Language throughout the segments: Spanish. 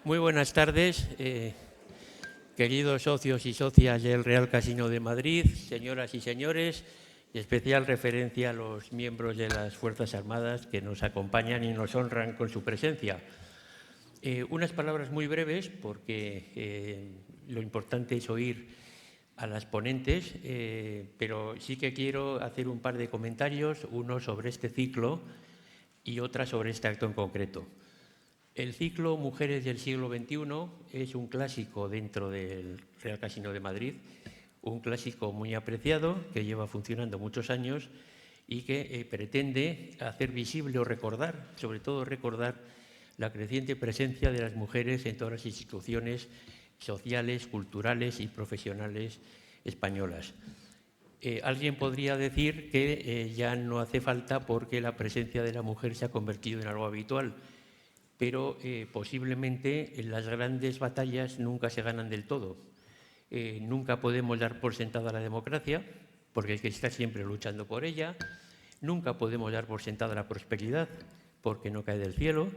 Muy buenas tardes, queridos socios y socias del Real Casino de Madrid, señoras y señores, y especial referencia a los miembros de las Fuerzas Armadas que nos acompañan y nos honran con su presencia. Unas palabras muy breves, porque lo importante es oír a las ponentes, pero sí que quiero hacer un par de comentarios, uno sobre este ciclo y otra sobre este acto en concreto. El ciclo Mujeres del siglo XXI es un clásico dentro del Real Casino de Madrid, un clásico muy apreciado que lleva funcionando muchos años y que pretende hacer visible o recordar, sobre todo recordar, la creciente presencia de las mujeres en todas las instituciones sociales, culturales y profesionales españolas. Alguien podría decir que ya no hace falta porque la presencia de la mujer se ha convertido en algo habitual, pero posiblemente las grandes batallas nunca se ganan del todo. Nunca podemos dar por sentada la democracia, porque hay que estar siempre luchando por ella. Nunca podemos dar por sentada la prosperidad, porque no cae del cielo.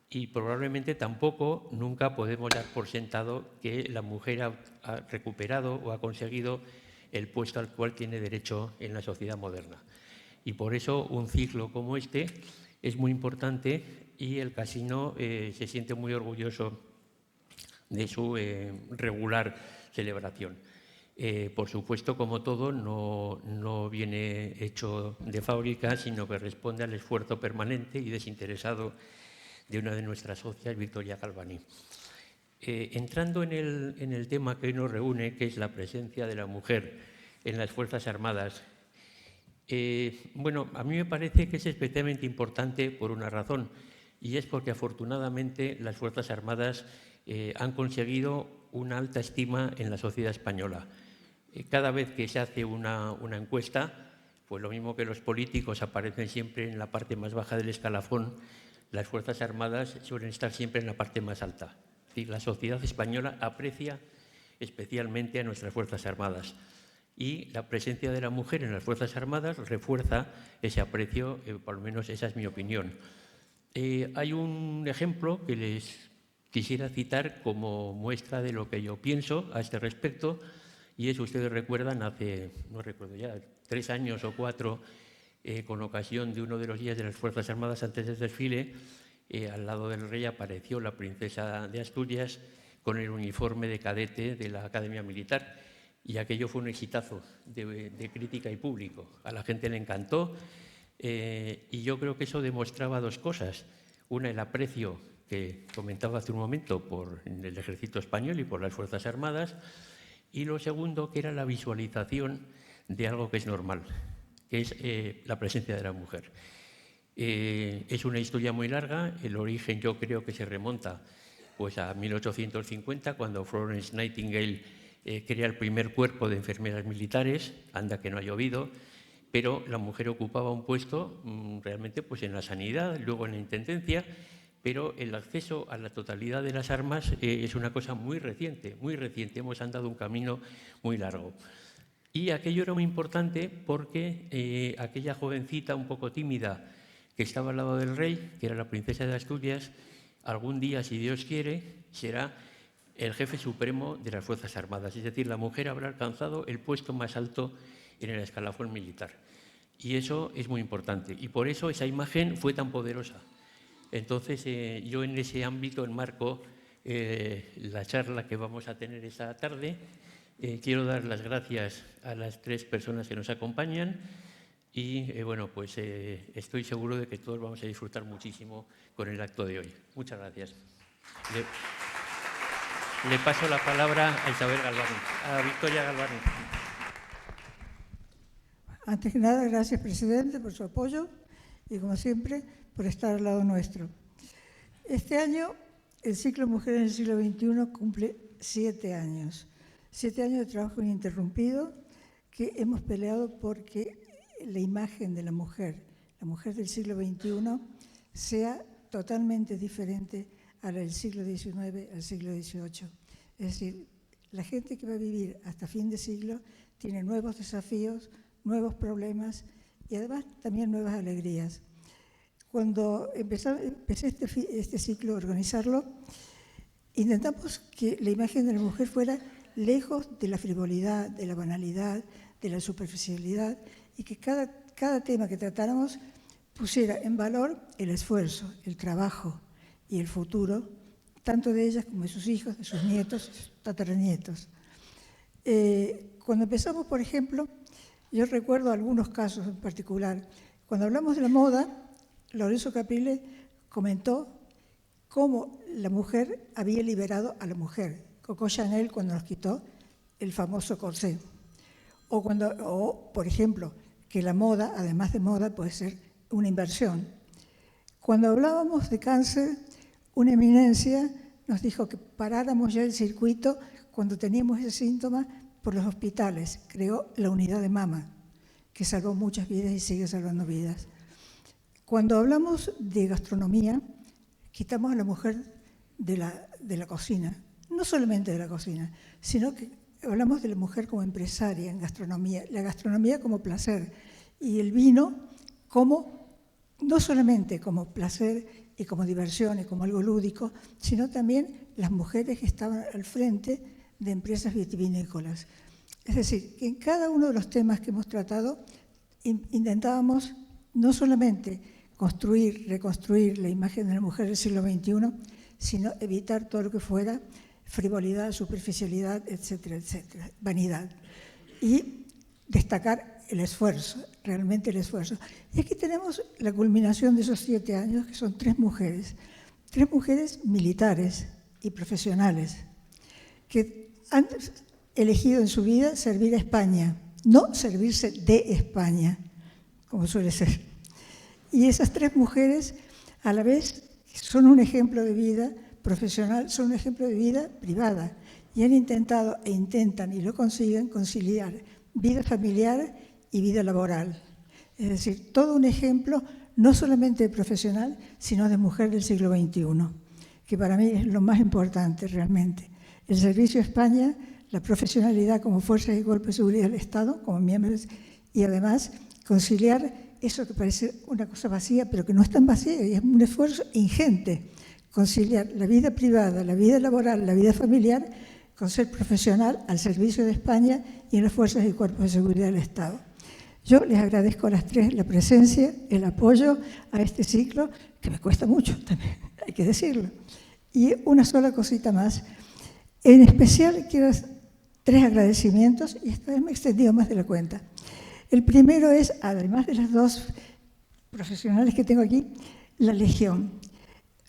Y probablemente tampoco nunca podemos dar por sentado que la mujer ha recuperado o ha conseguido el puesto al cual tiene derecho en la sociedad moderna. Y por eso un ciclo como este es muy importante y el casino se siente muy orgulloso de su regular celebración. Por supuesto, como todo, no viene hecho de fábrica, sino que responde al esfuerzo permanente y desinteresado de una de nuestras socias, Victoria Galvani. Entrando en el tema que hoy nos reúne, que es la presencia de la mujer en las Fuerzas Armadas, bueno, a mí me parece que es especialmente importante por una razón, y es porque afortunadamente las Fuerzas Armadas han conseguido una alta estima en la sociedad española. Cada vez que se hace una encuesta, pues lo mismo que los políticos aparecen siempre en la parte más baja del escalafón, las Fuerzas Armadas suelen estar siempre en la parte más alta. Es decir, la sociedad española aprecia especialmente a nuestras Fuerzas Armadas. Y la presencia de la mujer en las Fuerzas Armadas refuerza ese aprecio, por lo menos esa es mi opinión. Hay un ejemplo que les quisiera citar como muestra de lo que yo pienso a este respecto, y es, ustedes recuerdan, hace, no recuerdo ya, 3 años o 4, con ocasión de uno de los días de las Fuerzas Armadas antes del desfile, al lado del rey apareció la princesa de Asturias con el uniforme de cadete de la Academia Militar. Y aquello fue un exitazo de crítica y público. A la gente le encantó y yo creo que eso demostraba dos cosas. Una, el aprecio que comentaba hace un momento por el Ejército Español y por las Fuerzas Armadas. Y lo segundo, que era la visualización de algo que es normal, que es la presencia de la mujer. Es una historia muy larga. El origen yo creo que se remonta pues, a 1850, cuando Florence Nightingale crea el primer cuerpo de enfermeras militares. Anda que no ha llovido, pero la mujer ocupaba un puesto realmente pues, en la sanidad, luego en la intendencia, pero el acceso a la totalidad de las armas es una cosa muy reciente, hemos andado un camino muy largo. Y aquello era muy importante porque aquella jovencita un poco tímida que estaba al lado del rey, que era la princesa de Asturias, algún día, si Dios quiere, será el jefe supremo de las Fuerzas Armadas. Es decir, la mujer habrá alcanzado el puesto más alto en el escalafón militar. Y eso es muy importante. Y por eso esa imagen fue tan poderosa. Entonces, yo en ese ámbito enmarco la charla que vamos a tener esta tarde. Quiero dar las gracias a las 3 personas que nos acompañan y, bueno, pues estoy seguro de que todos vamos a disfrutar muchísimo con el acto de hoy. Muchas gracias. Le paso la palabra a Isabel Galvani, a Victoria Galvani. Antes que nada, gracias, presidente, por su apoyo y, como siempre, por estar al lado nuestro. Este año, el ciclo Mujeres en el siglo XXI cumple 7 años. 7 años de trabajo ininterrumpido que hemos peleado porque la imagen de la mujer del siglo XXI, sea totalmente diferente a la del siglo XIX al siglo XVIII. Es decir, la gente que va a vivir hasta fin de siglo tiene nuevos desafíos, nuevos problemas y además también nuevas alegrías. Cuando empecé este ciclo a organizarlo, Intentamos que la imagen de la mujer fuera lejos de la frivolidad, de la banalidad, de la superficialidad, y que cada tema que tratáramos pusiera en valor el esfuerzo, el trabajo y el futuro, tanto de ellas como de sus hijos, de sus nietos, de sus tataranietos. Cuando empezamos, por ejemplo, yo recuerdo algunos casos en particular. Cuando hablamos de la moda, Lorenzo Caprile comentó cómo la mujer había liberado a la mujer. Coco Chanel cuando nos quitó el famoso corsé. O, por ejemplo, que la moda, además de moda, puede ser una inversión. Cuando hablábamos de cáncer, una eminencia nos dijo que paráramos ya el circuito cuando teníamos ese síntoma por los hospitales. Creó la unidad de mama, que salvó muchas vidas y sigue salvando vidas. Cuando hablamos de gastronomía, quitamos a la mujer de la cocina, no solamente de la cocina, sino que hablamos de la mujer como empresaria en gastronomía, la gastronomía como placer y el vino como, no solamente como placer y como diversión y como algo lúdico, sino también las mujeres que estaban al frente de empresas vitivinícolas. Es decir, que en cada uno de los temas que hemos tratado intentábamos no solamente construir, reconstruir la imagen de la mujer del siglo XXI, sino evitar todo lo que fuera frivolidad, superficialidad, etcétera, etcétera, vanidad. Y destacar el esfuerzo, realmente el esfuerzo. Y aquí tenemos la culminación de esos 7 años, que son 3 mujeres militares y profesionales, que han elegido en su vida servir a España, no servirse de España, como suele ser. Y esas 3 mujeres, a la vez, son un ejemplo de vida profesional, son un ejemplo de vida privada. Y han intentado e intentan, y lo consiguen, conciliar vida familiar y vida laboral. Es decir, todo un ejemplo no solamente de profesional, sino de mujer del siglo XXI, que para mí es lo más importante realmente. El servicio a España, la profesionalidad como fuerzas y cuerpos de seguridad del Estado, como miembros, y además conciliar eso que parece una cosa vacía, pero que no es tan vacía, y es un esfuerzo ingente, conciliar la vida privada, la vida laboral, la vida familiar, con ser profesional al servicio de España y en las fuerzas y cuerpos de seguridad del Estado. Yo les agradezco a las 3 la presencia, el apoyo a este ciclo, que me cuesta mucho también, hay que decirlo. Y una sola cosita más. En especial quiero 3 agradecimientos, y esta vez me he extendido más de la cuenta. El primero es, además de las 2 profesionales que tengo aquí, la Legión.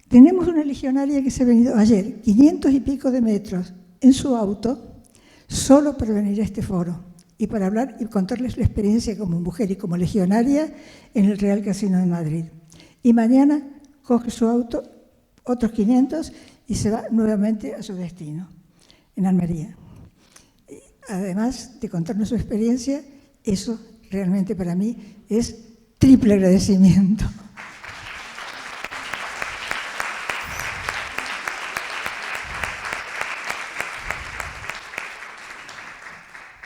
Tenemos una legionaria que se ha venido ayer, 500 y pico de metros, en su auto, solo para venir a este foro y para hablar y contarles la experiencia como mujer y como legionaria en el Real Casino de Madrid. Y mañana coge su auto, otros 500, y se va nuevamente a su destino, en Almería. Además de contarnos su experiencia, eso realmente para mí es triple agradecimiento.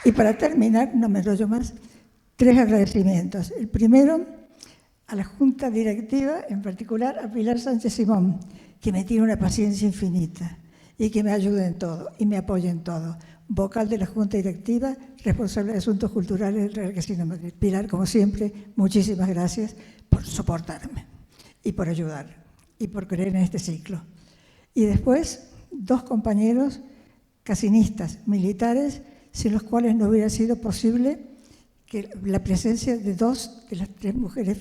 Y para terminar, no me enrollo más, 3 agradecimientos. El primero, a la Junta Directiva, en particular a Pilar Sánchez Simón, que me tiene una paciencia infinita y que me ayuda en todo y me apoya en todo. Vocal de la Junta Directiva, responsable de Asuntos Culturales del Real Casino de Madrid. Pilar, como siempre, muchísimas gracias por soportarme y por ayudar y por creer en este ciclo. Y después, 2 compañeros casinistas militares, sin los cuales no hubiera sido posible que la presencia de 2 de las 3 mujeres,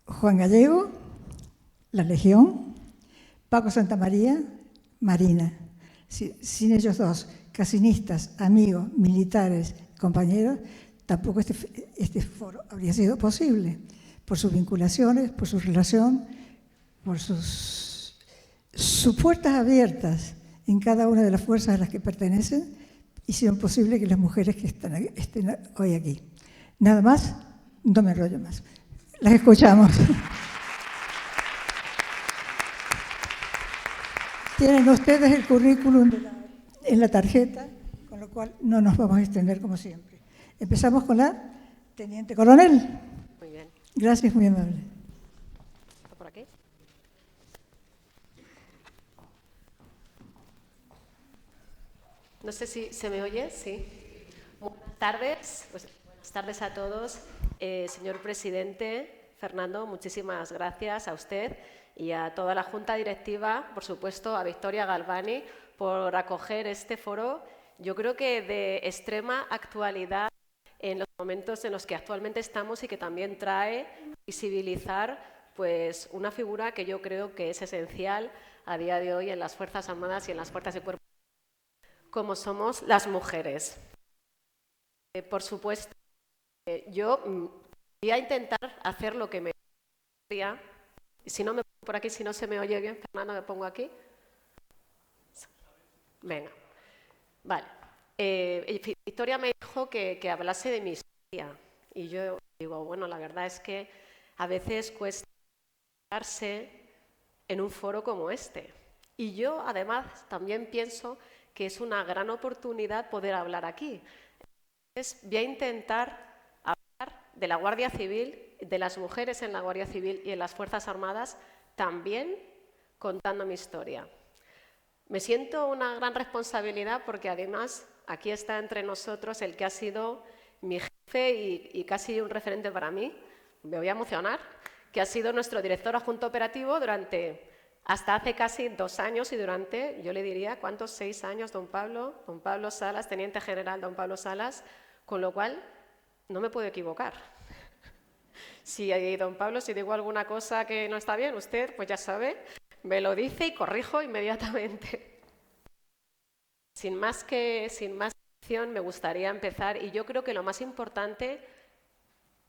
Juan Gallego, la Legión, Paco Santamaría, Marina. Sin ellos 2, casinistas, amigos, militares, compañeros, tampoco este foro habría sido posible, por sus vinculaciones, por su relación, por sus puertas abiertas en cada una de las fuerzas a las que pertenecen, hicieron posible que las mujeres que estén hoy aquí. Nada más, no me enrollo más. Las escuchamos. Tienen ustedes el currículum en la tarjeta, con lo cual no nos vamos a extender como siempre. Empezamos con la Teniente Coronel. Muy bien. Gracias, muy amable. ¿Está por aquí? No sé si se me oye, sí. Buenas tardes, buenas tardes a todos. Señor presidente Fernando, muchísimas gracias a usted y a toda la Junta Directiva, por supuesto a Victoria Galvani, por acoger este foro, yo creo que de extrema actualidad en los momentos en los que actualmente estamos y que también trae visibilizar pues, una figura que yo creo que es esencial a día de hoy en las Fuerzas Armadas y en las Fuerzas de Cuerpo, como somos las mujeres. Por supuesto, yo voy a intentar hacer lo que me gustaría. Si no me pongo por aquí, si no se me oye bien, Fernando, me pongo aquí. Venga, vale. Victoria me dijo que hablase de mi historia y yo digo, bueno, la verdad es que a veces cuesta quedarse en un foro como este. Y yo, además, también pienso que es una gran oportunidad poder hablar aquí. Entonces, voy a intentar hablar de la Guardia Civil, de las mujeres en la Guardia Civil y en las Fuerzas Armadas, también contando mi historia. Me siento una gran responsabilidad porque además aquí está entre nosotros el que ha sido mi jefe y casi un referente para mí, me voy a emocionar, que ha sido nuestro director adjunto operativo hasta hace casi 2 años y durante, yo le diría, ¿cuántos? 6 años, don Pablo Salas, teniente general don Pablo Salas, con lo cual no me puedo equivocar. Si don Pablo, si digo alguna cosa que no está bien, usted pues ya sabe, me lo dice y corrijo inmediatamente. Sin más me gustaría empezar, y yo creo que lo más importante,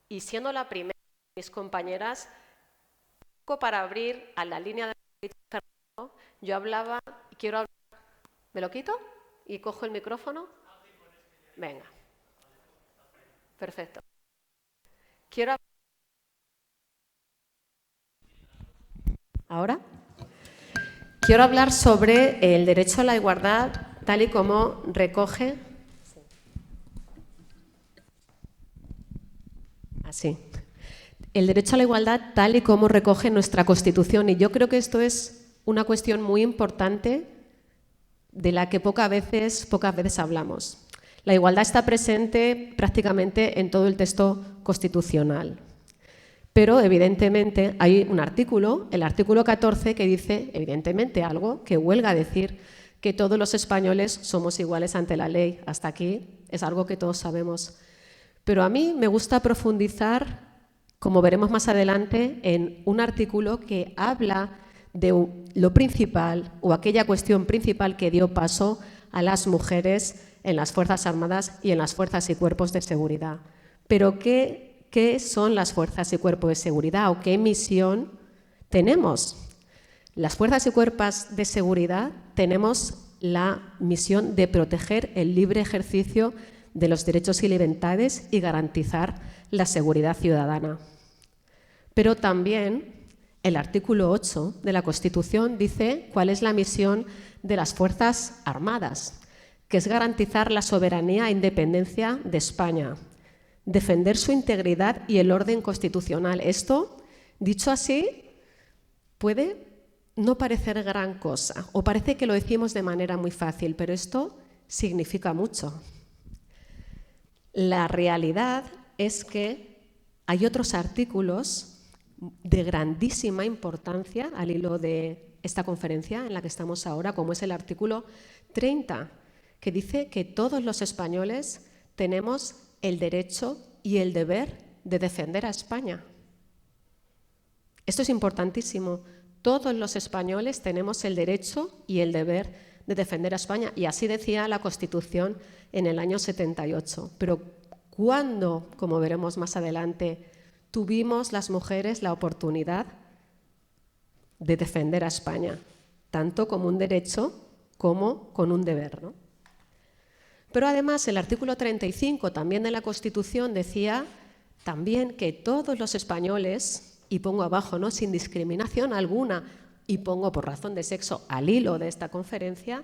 y siendo la primera de mis compañeras, un poco para abrir a la línea de Fernando, yo hablaba, quiero hablar, ¿me lo quito? ¿Y cojo el micrófono? Venga. Perfecto. ¿Ahora? Quiero hablar sobre el derecho a la igualdad tal y como recoge... Así. El derecho a la igualdad tal y como recoge nuestra Constitución. Y yo creo que esto es una cuestión muy importante de la que pocas veces hablamos. La igualdad está presente prácticamente en todo el texto constitucional. Pero, evidentemente, hay un artículo, el artículo 14, que dice, evidentemente, algo que huelga a decir que todos los españoles somos iguales ante la ley. Hasta aquí es algo que todos sabemos. Pero a mí me gusta profundizar, como veremos más adelante, en un artículo que habla de lo principal o aquella cuestión principal que dio paso a las mujeres en las Fuerzas Armadas y en las Fuerzas y Cuerpos de Seguridad. Pero ¿qué son las fuerzas y cuerpos de seguridad o qué misión tenemos? Las fuerzas y cuerpos de seguridad tenemos la misión de proteger el libre ejercicio de los derechos y libertades y garantizar la seguridad ciudadana. Pero también el artículo 8 de la Constitución dice cuál es la misión de las Fuerzas Armadas, que es garantizar la soberanía e independencia de España, defender su integridad y el orden constitucional. Esto, dicho así, puede no parecer gran cosa, o parece que lo decimos de manera muy fácil, pero esto significa mucho. La realidad es que hay otros artículos de grandísima importancia al hilo de esta conferencia en la que estamos ahora, como es el artículo 30, que dice que todos los españoles tenemos el derecho y el deber de defender a España. Esto es importantísimo. Todos los españoles tenemos el derecho y el deber de defender a España, y así decía la Constitución en el año 78. Pero ¿cuándo, como veremos más adelante, tuvimos las mujeres la oportunidad de defender a España? Tanto como un derecho como con un deber, ¿no? Pero además el artículo 35 también de la Constitución decía también que todos los españoles, y pongo abajo, ¿no?, sin discriminación alguna, y pongo por razón de sexo al hilo de esta conferencia,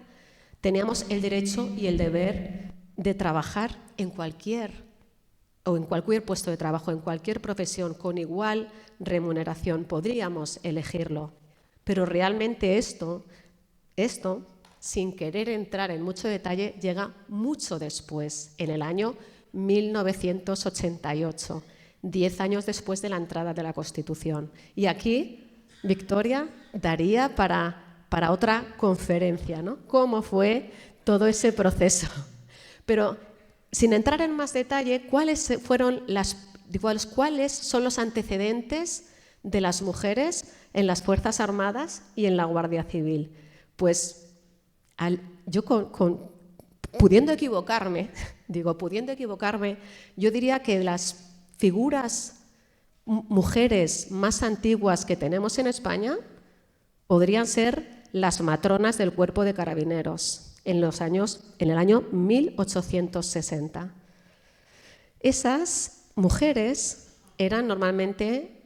teníamos el derecho y el deber de trabajar en cualquier puesto de trabajo, en cualquier profesión, con igual remuneración. Podríamos elegirlo, pero realmente esto sin querer entrar en mucho detalle, llega mucho después, en el año 1988, 10 años después de la entrada de la Constitución. Y aquí, Victoria, daría para otra conferencia, ¿no? Cómo fue todo ese proceso. Pero, sin entrar en más detalle, ¿cuáles son los antecedentes de las mujeres en las Fuerzas Armadas y en la Guardia Civil? Pues yo pudiendo equivocarme, yo diría que las figuras mujeres más antiguas que tenemos en España podrían ser las matronas del Cuerpo de Carabineros en el año 1860. Esas mujeres eran normalmente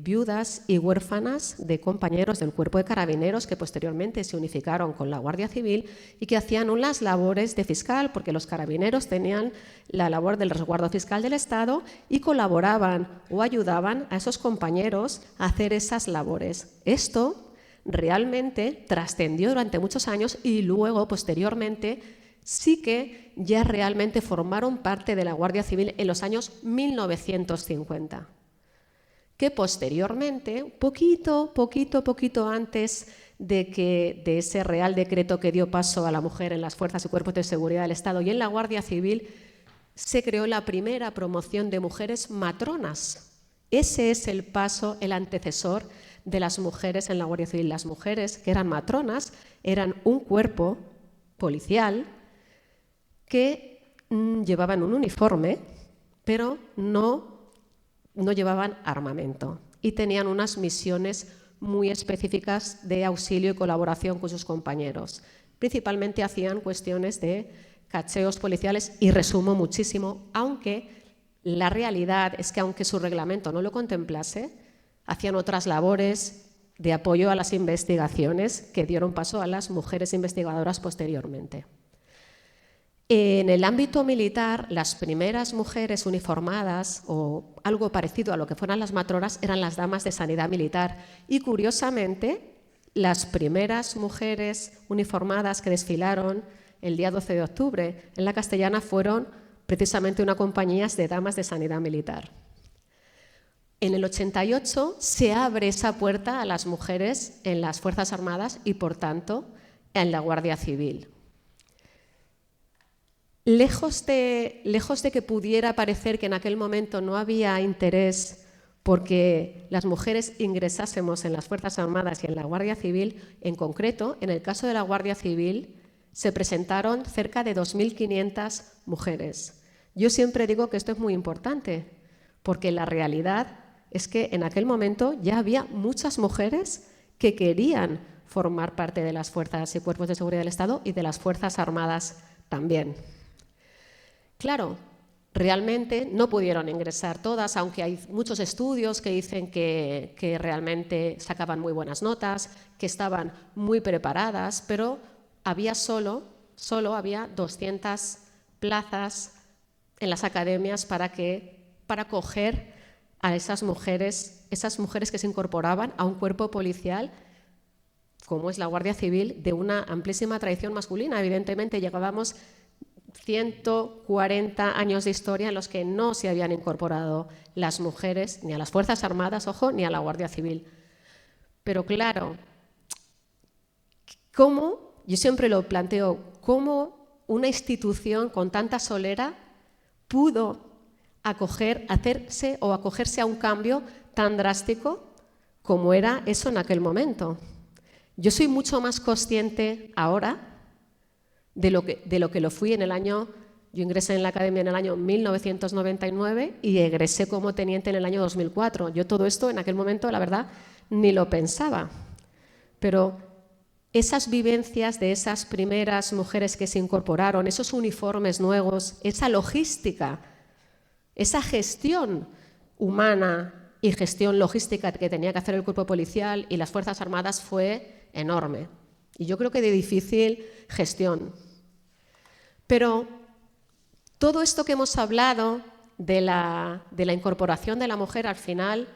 viudas y huérfanas de compañeros del Cuerpo de Carabineros que posteriormente se unificaron con la Guardia Civil y que hacían unas labores de fiscal, porque los carabineros tenían la labor del resguardo fiscal del Estado y colaboraban o ayudaban a esos compañeros a hacer esas labores. Esto realmente trascendió durante muchos años y luego, posteriormente, sí que ya realmente formaron parte de la Guardia Civil en los años 1950. Que posteriormente, poquito antes de ese Real Decreto que dio paso a la mujer en las fuerzas y cuerpos de seguridad del Estado y en la Guardia Civil, se creó la primera promoción de mujeres matronas. Ese es el paso, el antecesor de las mujeres en la Guardia Civil. Las mujeres que eran matronas eran un cuerpo policial que llevaban un uniforme, pero no llevaban armamento y tenían unas misiones muy específicas de auxilio y colaboración con sus compañeros. Principalmente hacían cuestiones de cacheos policiales y resumo muchísimo, aunque la realidad es que aunque su reglamento no lo contemplase, hacían otras labores de apoyo a las investigaciones que dieron paso a las mujeres investigadoras posteriormente. En el ámbito militar, las primeras mujeres uniformadas, o algo parecido a lo que fueran las matronas, eran las damas de sanidad militar. Y curiosamente, las primeras mujeres uniformadas que desfilaron el día 12 de octubre en la Castellana fueron precisamente una compañía de damas de sanidad militar. En el 88 se abre esa puerta a las mujeres en las Fuerzas Armadas y, por tanto, en la Guardia Civil. Lejos de que pudiera parecer que en aquel momento no había interés porque las mujeres ingresásemos en las Fuerzas Armadas y en la Guardia Civil, en concreto, en el caso de la Guardia Civil, se presentaron cerca de 2.500 mujeres. Yo siempre digo que esto es muy importante, porque la realidad es que en aquel momento ya había muchas mujeres que querían formar parte de las fuerzas y cuerpos de seguridad del Estado y de las Fuerzas Armadas también. Claro, realmente no pudieron ingresar todas, aunque hay muchos estudios que dicen que realmente sacaban muy buenas notas, que estaban muy preparadas, pero había solo había 200 plazas en las academias para acoger a esas mujeres que se incorporaban a un cuerpo policial como es la Guardia Civil, de una amplísima tradición masculina. Evidentemente llegábamos 140 años de historia en los que no se habían incorporado las mujeres ni a las Fuerzas Armadas, ojo, ni a la Guardia Civil. Pero claro, yo siempre lo planteo, ¿cómo una institución con tanta solera pudo acogerse a un cambio tan drástico como era eso en aquel momento? Yo soy mucho más consciente ahora de lo que lo fui yo ingresé en la academia en el año 1999 y egresé como teniente en el año 2004. Yo todo esto en aquel momento, la verdad, ni lo pensaba. Pero esas vivencias de esas primeras mujeres que se incorporaron, esos uniformes nuevos, esa logística, esa gestión humana y gestión logística que tenía que hacer el cuerpo policial y las Fuerzas Armadas fue enorme. Y yo creo que de difícil gestión. Pero todo esto que hemos hablado de la incorporación de la mujer, al final,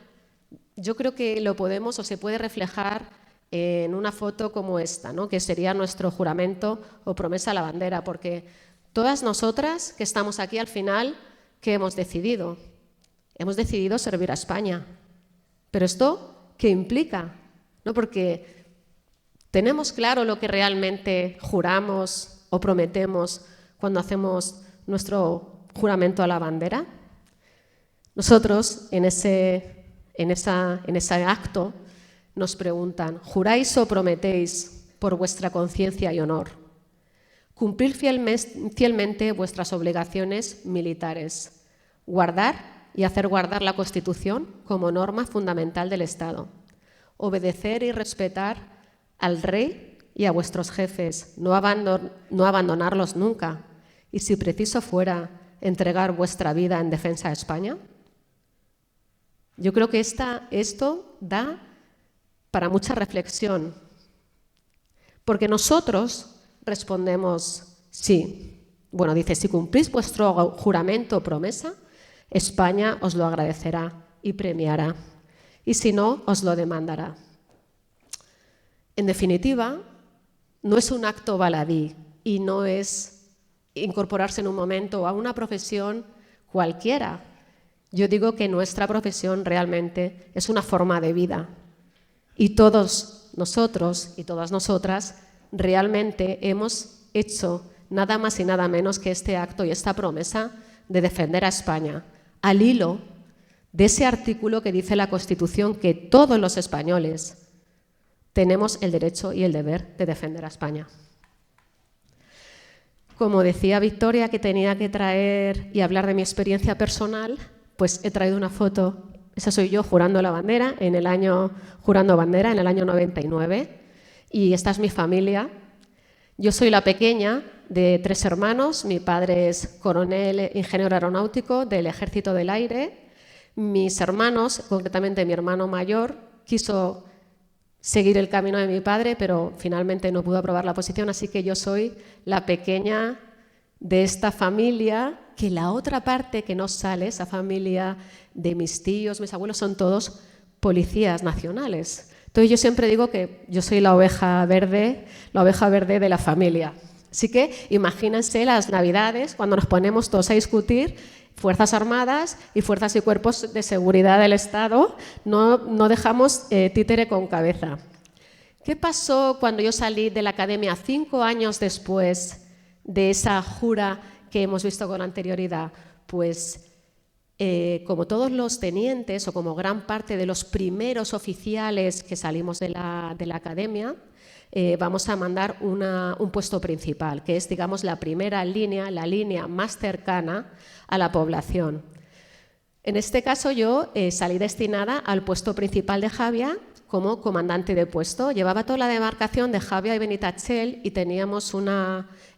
yo creo que lo podemos o se puede reflejar en una foto como esta, ¿no? Que sería nuestro juramento o promesa a la bandera, porque todas nosotras que estamos aquí al final, ¿qué hemos decidido? Hemos decidido servir a España. Pero ¿esto qué implica? ¿No? Porque tenemos claro lo que realmente juramos o prometemos cuando hacemos nuestro juramento a la bandera. Nosotros en ese acto nos preguntan: ¿juráis o prometéis por vuestra conciencia y honor cumplir fielmente vuestras obligaciones militares, guardar y hacer guardar la Constitución como norma fundamental del Estado, obedecer y respetar al rey y a vuestros jefes, no abandonarlos nunca y, si preciso fuera, entregar vuestra vida en defensa de España? Yo creo que esto da para mucha reflexión, porque nosotros respondemos sí. Bueno, dice: si cumplís vuestro juramento o promesa, España os lo agradecerá y premiará, y si no, os lo demandará. En definitiva, no es un acto baladí y no es incorporarse en un momento a una profesión cualquiera. Yo digo que nuestra profesión realmente es una forma de vida y todos nosotros y todas nosotras realmente hemos hecho nada más y nada menos que este acto y esta promesa de defender a España, al hilo de ese artículo que dice la Constitución que todos los españoles tenemos el derecho y el deber de defender a España. Como decía Victoria que tenía que traer y hablar de mi experiencia personal, pues he traído una foto. Esa soy yo jurando bandera en el año 99, y esta es mi familia. Yo soy la pequeña de 3 hermanos. Mi padre es coronel ingeniero aeronáutico del Ejército del Aire. Mis hermanos, concretamente mi hermano mayor, quiso seguir el camino de mi padre, pero finalmente no pudo aprobar la oposición, así que yo soy la pequeña de esta familia, que la otra parte que no sale, esa familia de mis tíos, mis abuelos, son todos policías nacionales. Entonces yo siempre digo que yo soy la oveja verde de la familia. Así que imagínense las Navidades cuando nos ponemos todos a discutir Fuerzas Armadas y fuerzas y cuerpos de seguridad del Estado, no dejamos títere con cabeza. ¿Qué pasó cuando yo salí de la academia 5 años después de esa jura que hemos visto con anterioridad? Pues como todos los tenientes o como gran parte de los primeros oficiales que salimos de la academia, vamos a mandar un puesto principal, que es, digamos, la primera línea, la línea más cercana a la población. En este caso yo salí destinada al puesto principal de Javia como comandante de puesto. Llevaba toda la demarcación de Javia y Benitachell y teníamos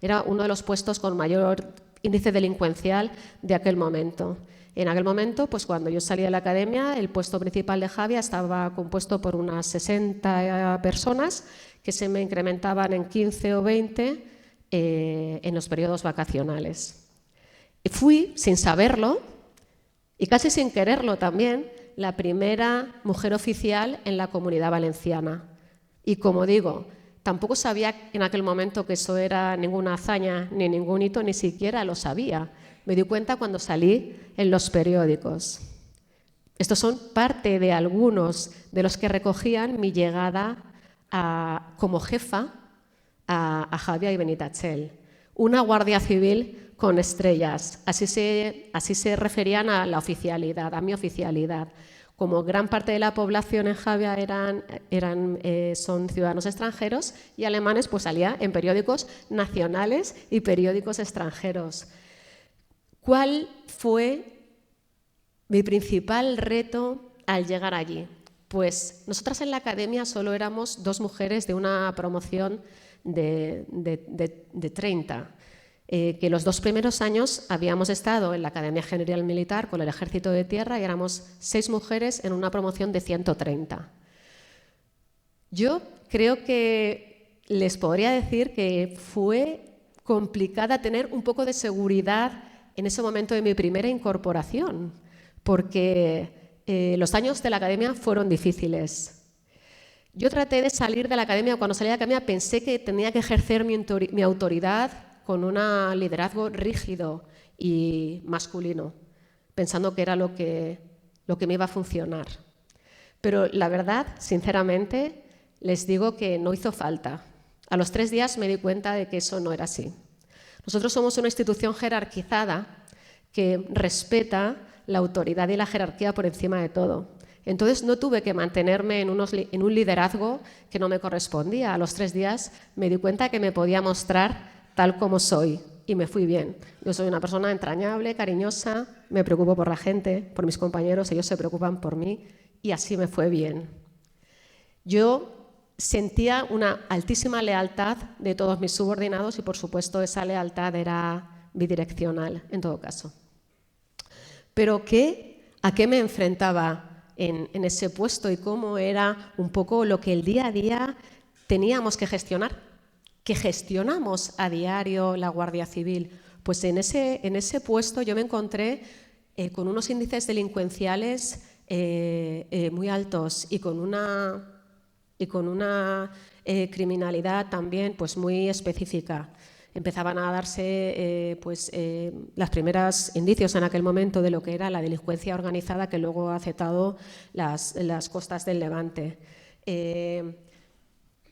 era uno de los puestos con mayor índice delincuencial de aquel momento. En aquel momento, pues cuando yo salí de la academia, el puesto principal de Javia estaba compuesto por unas 60 personas que se me incrementaban en 15 o 20 en los periodos vacacionales. Y fui, sin saberlo, y casi sin quererlo también, la primera mujer oficial en la Comunidad Valenciana. Y como digo, tampoco sabía en aquel momento que eso era ninguna hazaña ni ningún hito, ni siquiera lo sabía. Me di cuenta cuando salí en los periódicos. Estos son parte de algunos de los que recogían mi llegada como jefa a Javia y Benitachell. Una guardia civil con estrellas, así se referían a la oficialidad, a mi oficialidad. Como gran parte de la población en Javia son ciudadanos extranjeros y alemanes, pues salía en periódicos nacionales y periódicos extranjeros. ¿Cuál fue mi principal reto al llegar allí? Pues nosotras en la academia solo éramos 2 mujeres de una promoción de 30. Que los 2 primeros años habíamos estado en la Academia General Militar con el Ejército de Tierra y éramos 6 mujeres en una promoción de 130. Yo creo que les podría decir que fue complicada tener un poco de seguridad en ese momento de mi primera incorporación, porque los años de la academia fueron difíciles. Yo traté de salir de la academia. Cuando salí de la academia pensé que tenía que ejercer mi autoridad con un liderazgo rígido y masculino, pensando que era lo que me iba a funcionar. Pero la verdad, sinceramente, les digo que no hizo falta. A los 3 días me di cuenta de que eso no era así. Nosotros somos una institución jerarquizada que respeta la autoridad y la jerarquía por encima de todo. Entonces no tuve que mantenerme en un liderazgo que no me correspondía. A los 3 días me di cuenta que me podía mostrar tal como soy y me fui bien. Yo soy una persona entrañable, cariñosa, me preocupo por la gente, por mis compañeros, ellos se preocupan por mí y así me fue bien. Yo sentía una altísima lealtad de todos mis subordinados y, por supuesto, esa lealtad era bidireccional en todo caso. Pero ¿a qué me enfrentaba en ese puesto y cómo era un poco lo que el día a día teníamos que gestionar? Que gestionamos a diario la Guardia Civil. Pues en ese puesto yo me encontré con unos índices delincuenciales muy altos y con una criminalidad también pues muy específica. Empezaban a darse los primeros indicios en aquel momento de lo que era la delincuencia organizada que luego ha afectado las costas del Levante.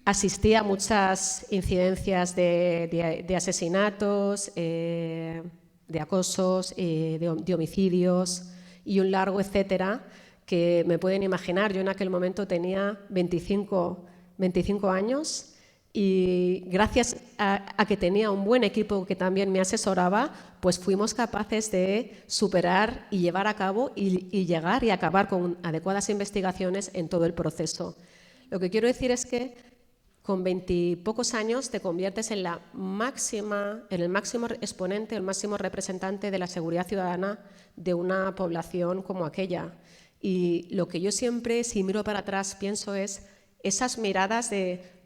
Asistí a muchas incidencias de asesinatos, de acosos, de homicidios y un largo etcétera que me pueden imaginar. Yo en aquel momento tenía 25 años y gracias a que tenía un buen equipo que también me asesoraba, pues fuimos capaces de superar y llevar a cabo y llegar y acabar con adecuadas investigaciones en todo el proceso. Lo que quiero decir es que con 20 y pocos años te conviertes en el máximo exponente, el máximo representante de la seguridad ciudadana de una población como aquella. Y lo que yo siempre, si miro para atrás, pienso es esas miradas de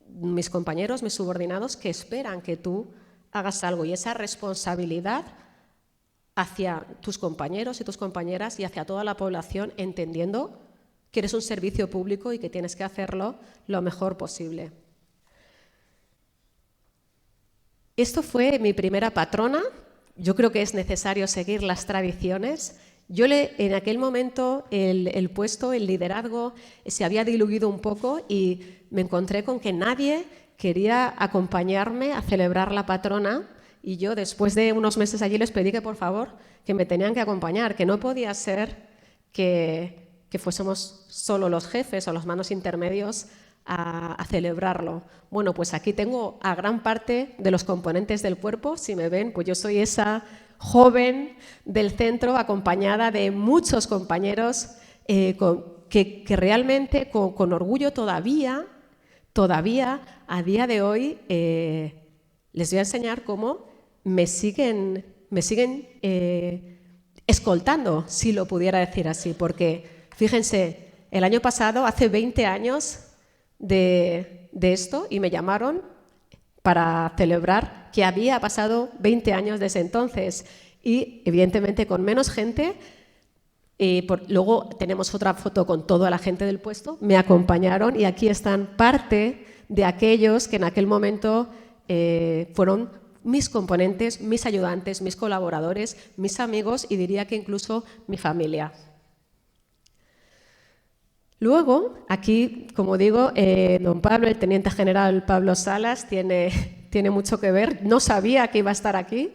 mis compañeros, mis subordinados, que esperan que tú hagas algo y esa responsabilidad hacia tus compañeros y tus compañeras y hacia toda la población, entendiendo que eres un servicio público y que tienes que hacerlo lo mejor posible. Esto fue mi primera patrona. Yo creo que es necesario seguir las tradiciones. En aquel momento el puesto, el liderazgo, se había diluido un poco y me encontré con que nadie quería acompañarme a celebrar la patrona y yo después de unos meses allí les pedí que por favor que me tenían que acompañar, que no podía ser que fuésemos solo los jefes o los mandos intermedios a celebrarlo. Bueno, pues aquí tengo a gran parte de los componentes del cuerpo. Si me ven, pues yo soy esa joven del centro acompañada de muchos compañeros que realmente con orgullo todavía a día de hoy les voy a enseñar cómo me siguen escoltando, si lo pudiera decir así, porque fíjense, el año pasado, hace 20 años de esto, y me llamaron para celebrar que había pasado 20 años desde entonces y evidentemente con menos gente. Luego tenemos otra foto con toda la gente del puesto, me acompañaron y aquí están parte de aquellos que en aquel momento fueron mis componentes, mis ayudantes, mis colaboradores, mis amigos y diría que incluso mi familia. Luego, aquí, como digo, don Pablo, el teniente general Pablo Salas, tiene mucho que ver. No sabía que iba a estar aquí.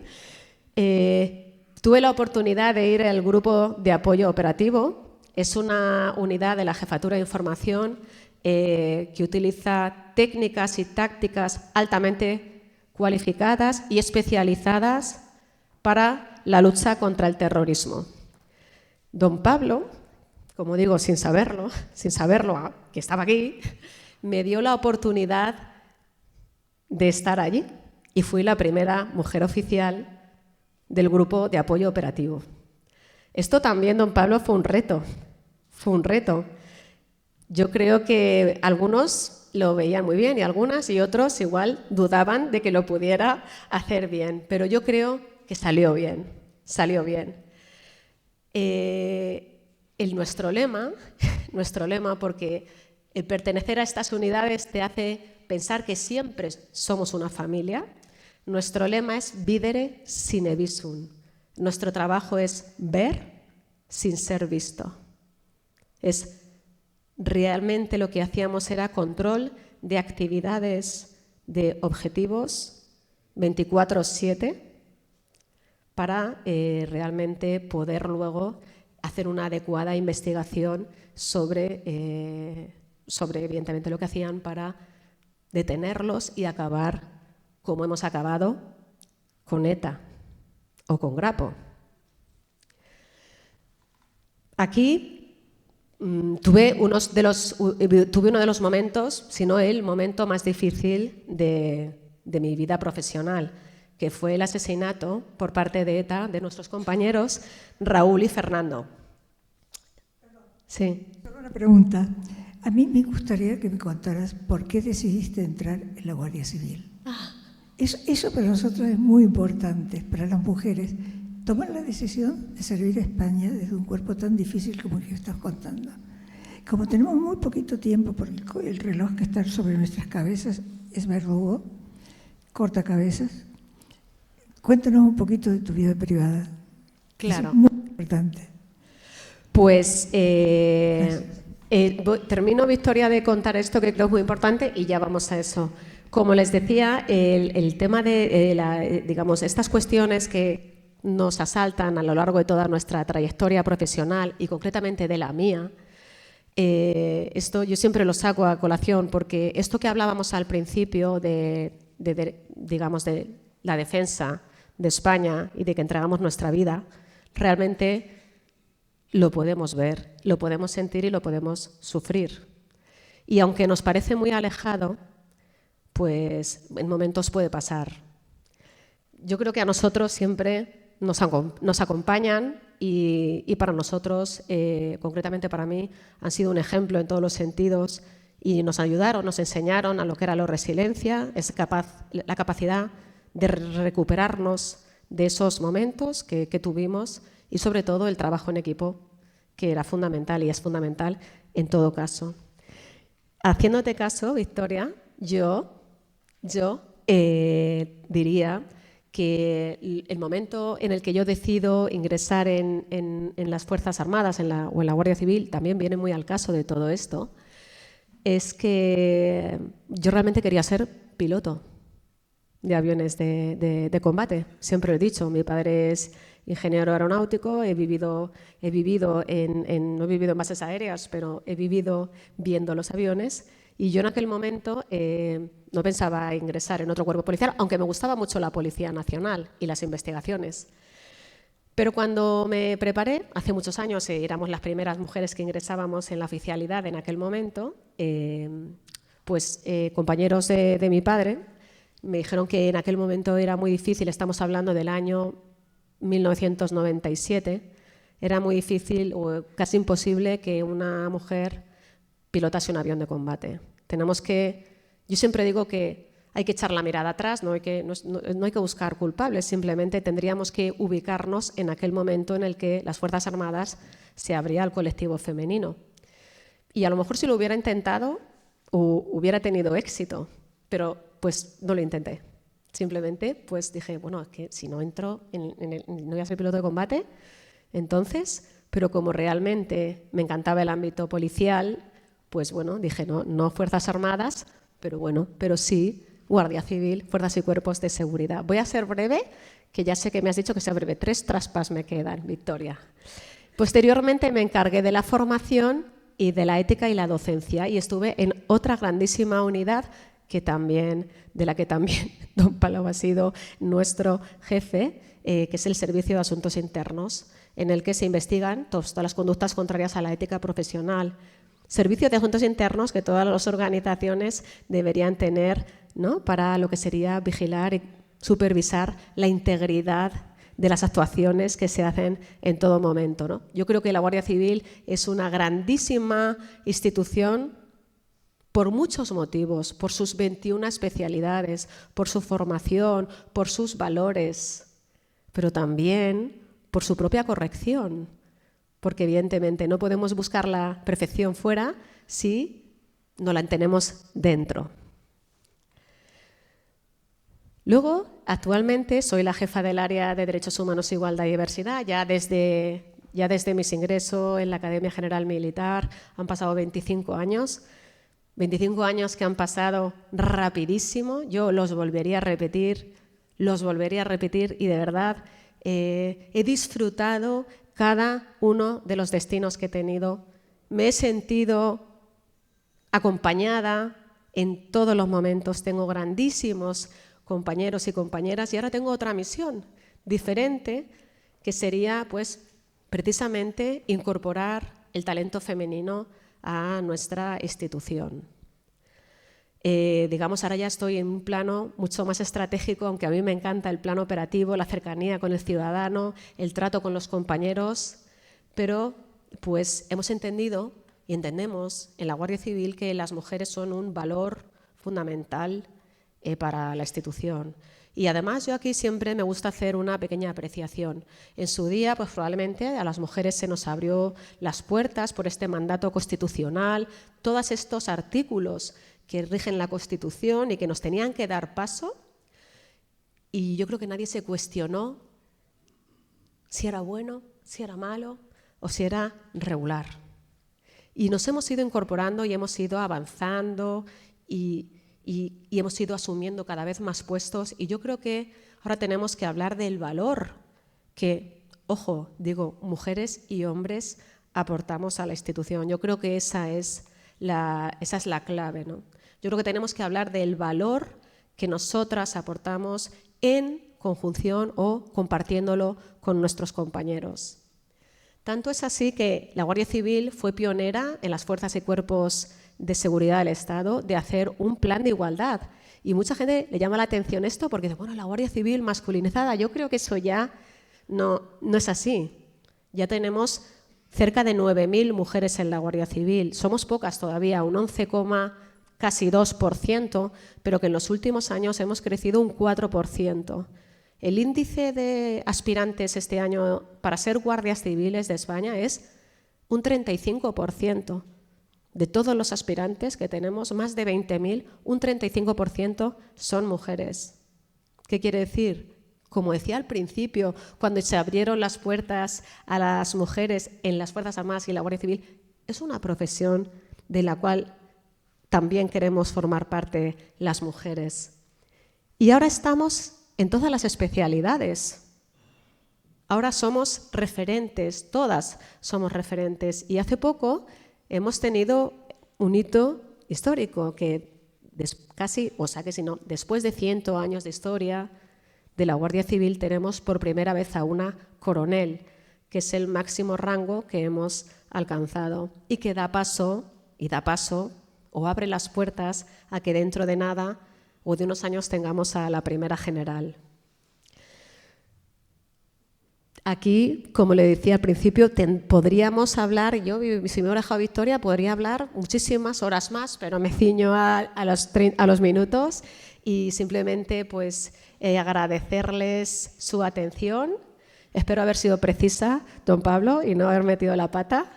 Tuve la oportunidad de ir al grupo de apoyo operativo. Es una unidad de la Jefatura de Información que utiliza técnicas y tácticas altamente cualificadas y especializadas para la lucha contra el terrorismo. Don Pablo, como digo, sin saberlo, que estaba aquí, me dio la oportunidad de estar allí y fui la primera mujer oficial del grupo de apoyo operativo. Esto también, don Pablo, fue un reto. Yo creo que algunos lo veían muy bien y algunas y otros igual dudaban de que lo pudiera hacer bien, pero yo creo que salió bien. Nuestro lema, porque El pertenecer a estas unidades te hace pensar que siempre somos una familia. Nuestro lema es videre sine visum. Nuestro trabajo es ver sin ser visto. Realmente lo que hacíamos era control de actividades, de objetivos 24/7 para realmente poder luego hacer una adecuada investigación sobre evidentemente lo que hacían para detenerlos y acabar como hemos acabado con ETA o con Grapo. Aquí tuve uno de los momentos, si no el momento más difícil de mi vida profesional, que fue el asesinato por parte de ETA de nuestros compañeros Raúl y Fernando. Sí. Solo una pregunta. A mí me gustaría que me contaras por qué decidiste entrar en la Guardia Civil. Eso para nosotros es muy importante, para las mujeres. Tomar la decisión de servir a España desde un cuerpo tan difícil como el que estás contando. Como tenemos muy poquito tiempo por el reloj que está sobre nuestras cabezas, es verdugo, corta cabezas. Cuéntanos un poquito de tu vida privada. Claro. Es muy importante. Pues termino, Victoria, de contar esto que creo es muy importante y ya vamos a eso. Como les decía, el tema de digamos, estas cuestiones que nos asaltan a lo largo de toda nuestra trayectoria profesional y concretamente de la mía, esto yo siempre lo saco a colación porque esto que hablábamos al principio digamos, de la defensa de España y de que entregamos nuestra vida, realmente lo podemos ver, lo podemos sentir y lo podemos sufrir. Y aunque nos parece muy alejado, pues en momentos puede pasar. Yo creo que a nosotros siempre nos acompañan y para nosotros, concretamente para mí, han sido un ejemplo en todos los sentidos y nos ayudaron, nos enseñaron a lo que era la resiliencia, la capacidad de recuperarnos de esos momentos que tuvimos y sobre todo el trabajo en equipo, que era fundamental y es fundamental en todo caso. Haciéndote caso, Victoria, yo diría que el momento en el que yo decido ingresar en las Fuerzas Armadas o en la Guardia Civil también viene muy al caso de todo esto, es que yo realmente quería ser piloto de aviones de combate. Siempre lo he dicho, mi padre es ingeniero aeronáutico, no he vivido en bases aéreas, pero he vivido viendo los aviones. Y yo en aquel momento no pensaba ingresar en otro cuerpo policial, aunque me gustaba mucho la Policía Nacional y las investigaciones. Pero cuando me preparé, hace muchos años, éramos las primeras mujeres que ingresábamos en la oficialidad en aquel momento, compañeros de mi padre me dijeron que en aquel momento era muy difícil, estamos hablando del año 1997, era muy difícil o casi imposible que una mujer pilotase un avión de combate. Yo siempre digo que hay que echar la mirada atrás, no hay que buscar culpables, simplemente tendríamos que ubicarnos en aquel momento en el que las Fuerzas Armadas se abría al colectivo femenino. Y a lo mejor si lo hubiera intentado, hubiera tenido éxito, pero pues no lo intenté. Simplemente pues dije, bueno, es que si no entro, no voy a ser piloto de combate, entonces, pero como realmente me encantaba el ámbito policial, pues bueno, dije no Fuerzas Armadas, pero sí Guardia Civil, Fuerzas y Cuerpos de Seguridad. Voy a ser breve, que ya sé que me has dicho que sea breve. 3 traspas me quedan, Victoria. Posteriormente me encargué de la formación y de la ética y la docencia y estuve en otra grandísima unidad de la que también don Palau ha sido nuestro jefe, que es el Servicio de Asuntos Internos, en el que se investigan todas las conductas contrarias a la ética profesional. Servicio de Asuntos Internos que todas las organizaciones deberían tener, ¿no?, para lo que sería vigilar y supervisar la integridad de las actuaciones que se hacen en todo momento, ¿no? Yo creo que la Guardia Civil es una grandísima institución por muchos motivos, por sus 21 especialidades, por su formación, por sus valores, pero también por su propia corrección, porque evidentemente no podemos buscar la perfección fuera si no la tenemos dentro. Luego, actualmente, soy la jefa del área de Derechos Humanos, Igualdad y Diversidad. Ya desde mis ingresos en la Academia General Militar han pasado 25 años. 25 años que han pasado rapidísimo. Yo los volvería a repetir y de verdad he disfrutado cada uno de los destinos que he tenido. Me he sentido acompañada en todos los momentos. Tengo grandísimos compañeros y compañeras y ahora tengo otra misión diferente, que sería pues precisamente incorporar el talento femenino a nuestra institución. Digamos, ahora ya estoy en un plano mucho más estratégico, aunque a mí me encanta el plano operativo, la cercanía con el ciudadano, el trato con los compañeros, pero pues hemos entendido y entendemos en la Guardia Civil que las mujeres son un valor fundamental para la institución. Y además yo aquí siempre me gusta hacer una pequeña apreciación. En su día, pues probablemente a las mujeres se nos abrió las puertas por este mandato constitucional, todos estos artículos que rigen la Constitución y que nos tenían que dar paso, y yo creo que nadie se cuestionó si era bueno, si era malo o si era regular. Y nos hemos ido incorporando y hemos ido avanzando y hemos ido asumiendo cada vez más puestos, y yo creo que ahora tenemos que hablar del valor que, ojo, digo, mujeres y hombres aportamos a la institución. Yo creo que esa es la clave, ¿no? Yo creo que tenemos que hablar del valor que nosotras aportamos en conjunción o compartiéndolo con nuestros compañeros. Tanto es así que la Guardia Civil fue pionera en las fuerzas y cuerpos de seguridad del Estado de hacer un plan de igualdad. Y mucha gente le llama la atención esto porque dice, bueno, la Guardia Civil masculinizada. Yo creo que eso ya no es así. Ya tenemos cerca de 9.000 mujeres en la Guardia Civil. Somos pocas todavía, un 11,casi 2%, pero que en los últimos años hemos crecido un 4%. El índice de aspirantes este año para ser guardias civiles de España es un 35%. De todos los aspirantes que tenemos, más de 20.000, un 35% son mujeres. ¿Qué quiere decir? Como decía al principio, cuando se abrieron las puertas a las mujeres en las Fuerzas Armadas y la Guardia Civil, es una profesión de la cual también queremos formar parte las mujeres. Y ahora estamos en todas las especialidades. Ahora somos referentes, todas somos referentes. Y hace poco hemos tenido un hito histórico que después de 100 años de historia de la Guardia Civil tenemos por primera vez a una coronel, que es el máximo rango que hemos alcanzado y que da paso o abre las puertas a que dentro de nada o de unos años tengamos a la primera general. Aquí, como le decía al principio, podríamos hablar, yo si me hubiera dejado Victoria, podría hablar muchísimas horas más, pero me ciño a los minutos y simplemente pues agradecerles su atención. Espero haber sido precisa, don Pablo, y no haber metido la pata.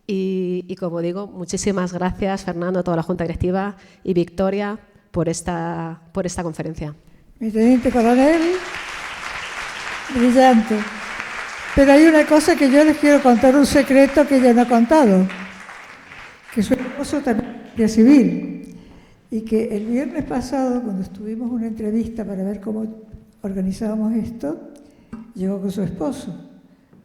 Y como digo, muchísimas gracias, Fernando, a toda la Junta Directiva y Victoria por esta conferencia. Mi teniente coronel, brillante. Pero hay una cosa que yo les quiero contar, un secreto que ella no ha contado, que su esposo también es civil, y que el viernes pasado, cuando estuvimos en una entrevista para ver cómo organizábamos esto, llegó con su esposo,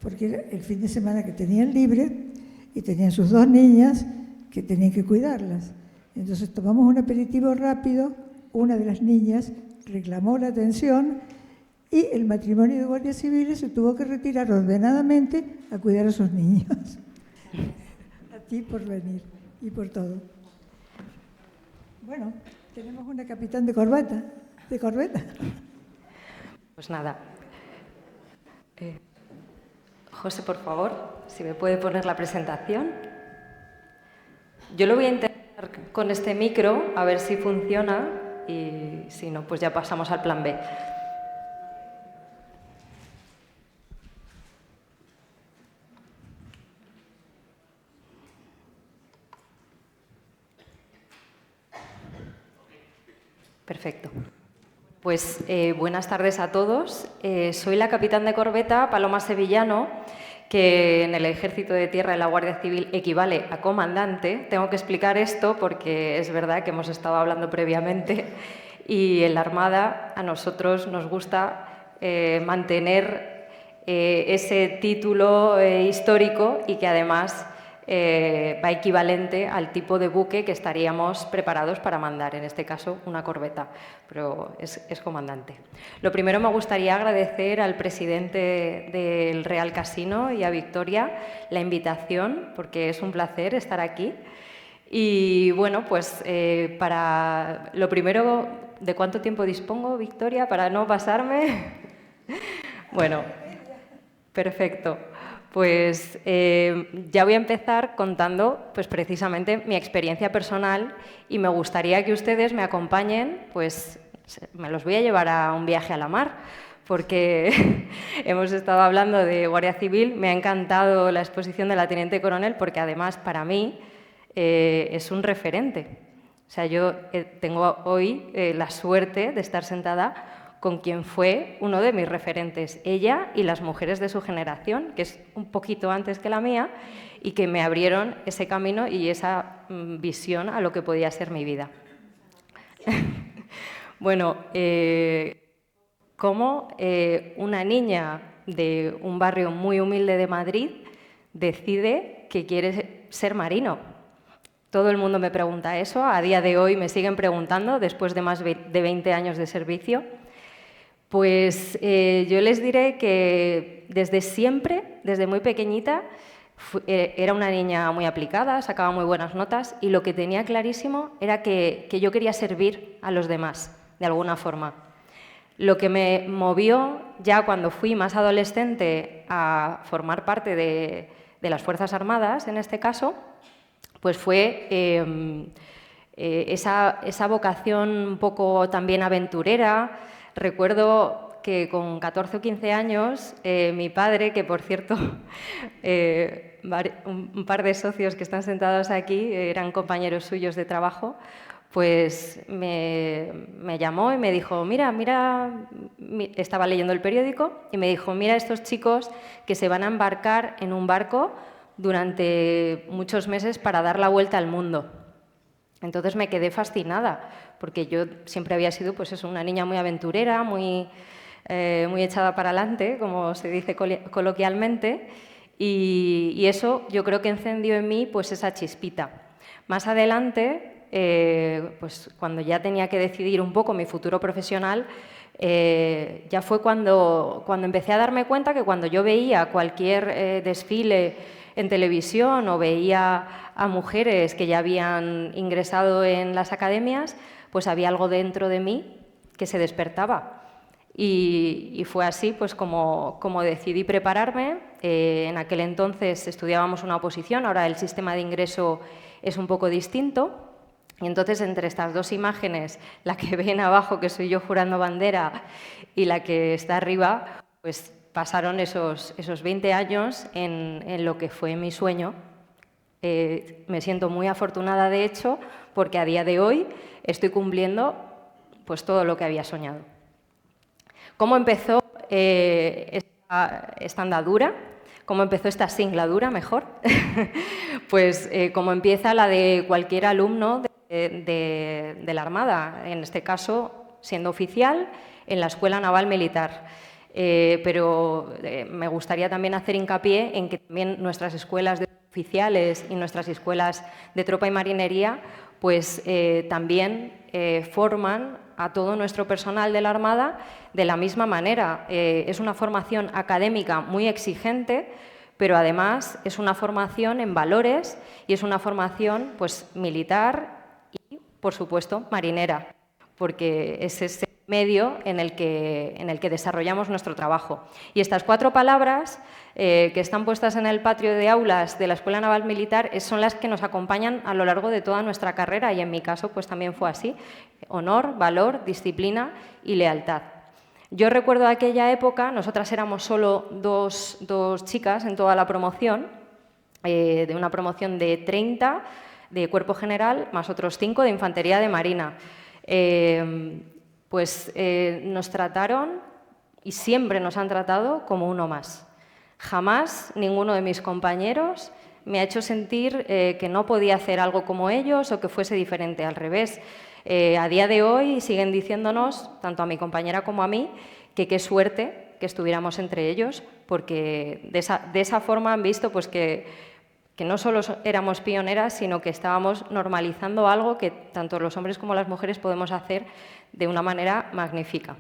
porque era el fin de semana que tenían libre y tenían sus 2 niñas que tenían que cuidarlas. Entonces tomamos un aperitivo rápido, una de las niñas reclamó la atención y el matrimonio de guardias civiles se tuvo que retirar ordenadamente a cuidar a sus niños. A ti por venir y por todo. Bueno, tenemos una capitán de corbeta. Pues nada. José, por favor, si me puede poner la presentación. Yo lo voy a intentar con este micro, a ver si funciona, y si no, pues ya pasamos al plan B. Perfecto. Pues buenas tardes a todos. Soy la capitán de corbeta Paloma Sevillano, que en el Ejército de Tierra de la Guardia Civil equivale a comandante. Tengo que explicar esto porque es verdad que hemos estado hablando previamente y en la Armada a nosotros nos gusta mantener ese título histórico y que además va equivalente al tipo de buque que estaríamos preparados para mandar, en este caso una corbeta, pero es comandante. Lo primero me gustaría agradecer al presidente del Real Casino y a Victoria la invitación, porque es un placer estar aquí. Y bueno, pues para lo primero, ¿de cuánto tiempo dispongo, Victoria, para no pasarme? Bueno, perfecto. Pues ya voy a empezar contando pues, precisamente mi experiencia personal y me gustaría que ustedes me acompañen, pues me los voy a llevar a un viaje a la mar, porque hemos estado hablando de Guardia Civil, me ha encantado la exposición de la Teniente Coronel porque además para mí es un referente. O sea, yo tengo hoy la suerte de estar sentada con quien fue uno de mis referentes, ella y las mujeres de su generación, que es un poquito antes que la mía, y que me abrieron ese camino y esa visión a lo que podía ser mi vida. Bueno, como una niña de un barrio muy humilde de Madrid decide que quiere ser marino. Todo el mundo me pregunta eso, a día de hoy me siguen preguntando, después de más de 20 años de servicio. Pues yo les diré que desde siempre, desde muy pequeñita, era una niña muy aplicada, sacaba muy buenas notas y lo que tenía clarísimo era que yo quería servir a los demás, de alguna forma. Lo que me movió ya cuando fui más adolescente a formar parte de las Fuerzas Armadas, en este caso, pues fue esa vocación un poco también aventurera. Recuerdo que con 14 o 15 años, mi padre, que por cierto, un par de socios que están sentados aquí eran compañeros suyos de trabajo, pues me llamó y me dijo, mira, estaba leyendo el periódico y me dijo, mira estos chicos que se van a embarcar en un barco durante muchos meses para dar la vuelta al mundo. Entonces me quedé fascinada, porque yo siempre había sido pues eso, una niña muy aventurera, muy echada para adelante, como se dice coloquialmente, y eso yo creo que encendió en mí pues esa chispita. Más adelante, pues cuando ya tenía que decidir un poco mi futuro profesional, ya fue cuando empecé a darme cuenta que cuando yo veía cualquier desfile en televisión o veía a mujeres que ya habían ingresado en las academias, pues había algo dentro de mí que se despertaba. Y fue así pues como decidí prepararme. En aquel entonces estudiábamos una oposición, ahora el sistema de ingreso es un poco distinto. Y entonces entre estas dos imágenes, la que ven abajo, que soy yo jurando bandera, y la que está arriba, pues pasaron esos 20 años en lo que fue mi sueño. Me siento muy afortunada, de hecho, porque a día de hoy estoy cumpliendo pues, todo lo que había soñado. ¿Cómo empezó esta andadura? ¿Cómo empezó esta singladura, mejor? Pues como empieza la de cualquier alumno de la Armada, en este caso siendo oficial en la Escuela Naval Militar. Pero me gustaría también hacer hincapié en que también nuestras escuelas de oficiales y nuestras escuelas de tropa y marinería pues también forman a todo nuestro personal de la Armada de la misma manera. Es una formación académica muy exigente, pero además es una formación en valores y es una formación pues, militar y, por supuesto, marinera, porque es ese medio en el que desarrollamos nuestro trabajo. Y estas 4 palabras que están puestas en el patio de aulas de la Escuela Naval Militar son las que nos acompañan a lo largo de toda nuestra carrera y en mi caso pues también fue así: honor, valor, disciplina y lealtad. Yo recuerdo aquella época, nosotras éramos solo dos chicas en toda la promoción, de una promoción de 30 de cuerpo general más otros 5 de infantería de marina. Nos trataron y siempre nos han tratado como uno más. Jamás ninguno de mis compañeros me ha hecho sentir que no podía hacer algo como ellos o que fuese diferente, al revés. A día de hoy siguen diciéndonos, tanto a mi compañera como a mí, que qué suerte que estuviéramos entre ellos, porque de esa forma han visto pues, que no solo éramos pioneras, sino que estábamos normalizando algo que tanto los hombres como las mujeres podemos hacer de una manera magnífica.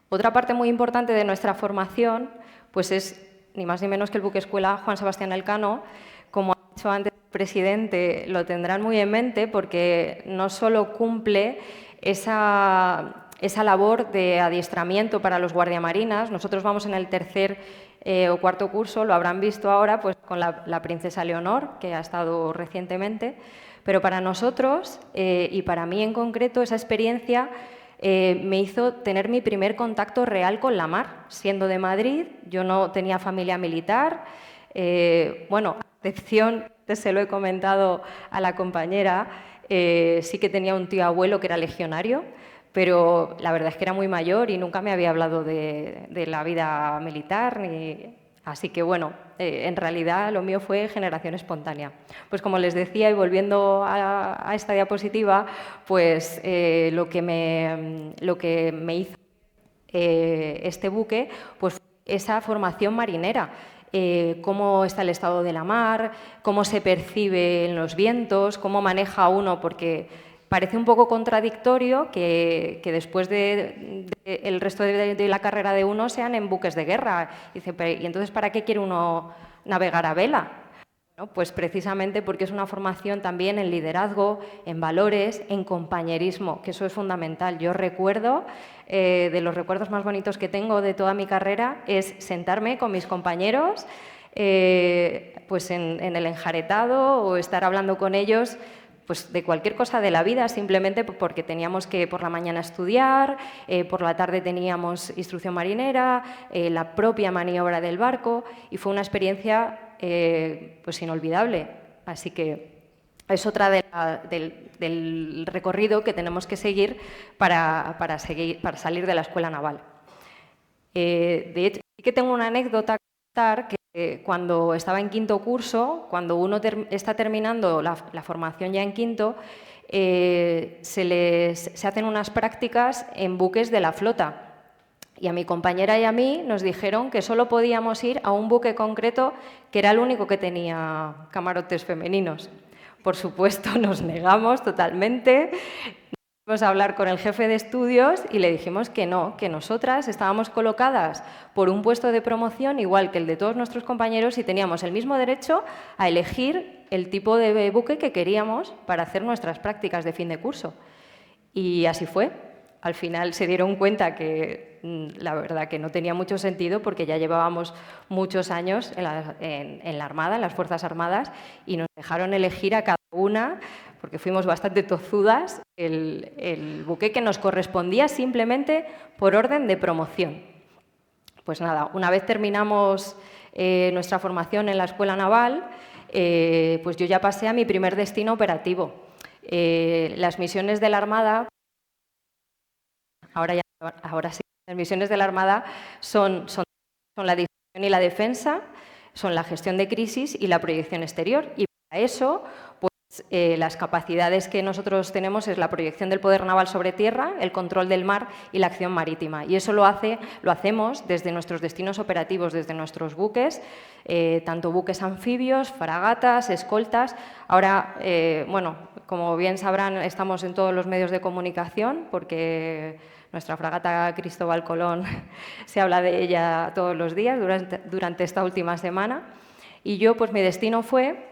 Otra parte muy importante de nuestra formación pues es ni más ni menos que el buque escuela Juan Sebastián Elcano. Como ha dicho antes el presidente, lo tendrán muy en mente porque no solo cumple esa labor de adiestramiento para los guardiamarinas. Nosotros vamos en el tercer o cuarto curso, lo habrán visto ahora pues, con la princesa Leonor, que ha estado recientemente, pero para nosotros y para mí en concreto esa experiencia me hizo tener mi primer contacto real con la mar. Siendo de Madrid, yo no tenía familia militar, a excepción, se lo he comentado a la compañera, sí que tenía un tío abuelo que era legionario, pero la verdad es que era muy mayor y nunca me había hablado de la vida militar. Así que, en realidad lo mío fue generación espontánea. Pues como les decía, y volviendo a esta diapositiva, pues lo que me hizo este buque, pues esa formación marinera. Cómo está el estado de la mar, cómo se perciben los vientos, cómo maneja uno, porque parece un poco contradictorio que después el resto de la carrera de uno sean en buques de guerra. Dice, ¿y entonces para qué quiere uno navegar a vela? ¿No? Pues precisamente porque es una formación también en liderazgo, en valores, en compañerismo, que eso es fundamental. Yo recuerdo, de los recuerdos más bonitos que tengo de toda mi carrera, es sentarme con mis compañeros pues en el enjaretado o estar hablando con ellos pues de cualquier cosa de la vida, simplemente porque teníamos que por la mañana estudiar, por la tarde teníamos instrucción marinera, la propia maniobra del barco, y fue una experiencia pues inolvidable. Así que es otra del recorrido que tenemos que seguir para salir de la escuela naval. De hecho, sí que tengo una anécdota que contar, que cuando estaba en quinto curso, cuando uno está terminando la formación ya en quinto, se hacen unas prácticas en buques de la flota. Y a mi compañera y a mí nos dijeron que solo podíamos ir a un buque concreto que era el único que tenía camarotes femeninos. Por supuesto, nos negamos totalmente. Fuimos a hablar con el jefe de estudios y le dijimos que no, que nosotras estábamos colocadas por un puesto de promoción igual que el de todos nuestros compañeros y teníamos el mismo derecho a elegir el tipo de buque que queríamos para hacer nuestras prácticas de fin de curso. Y así fue. Al final se dieron cuenta que la verdad que no tenía mucho sentido porque ya llevábamos muchos años en la Armada, en las Fuerzas Armadas, y nos dejaron elegir a cada una, porque fuimos bastante tozudas, el buque que nos correspondía simplemente por orden de promoción. Pues nada, una vez terminamos nuestra formación en la Escuela Naval, pues yo ya pasé a mi primer destino operativo. Las misiones de la Armada, ahora sí, las misiones de la Armada son la disuasión y la defensa, son la gestión de crisis y la proyección exterior. Y para eso, pues, las capacidades que nosotros tenemos es la proyección del poder naval sobre tierra, el control del mar y la acción marítima. Y eso lo hacemos desde nuestros destinos operativos, desde nuestros buques, tanto buques anfibios, fragatas, escoltas. Ahora, como bien sabrán, estamos en todos los medios de comunicación porque nuestra fragata Cristóbal Colón se habla de ella todos los días durante esta última semana. Y yo, pues mi destino fue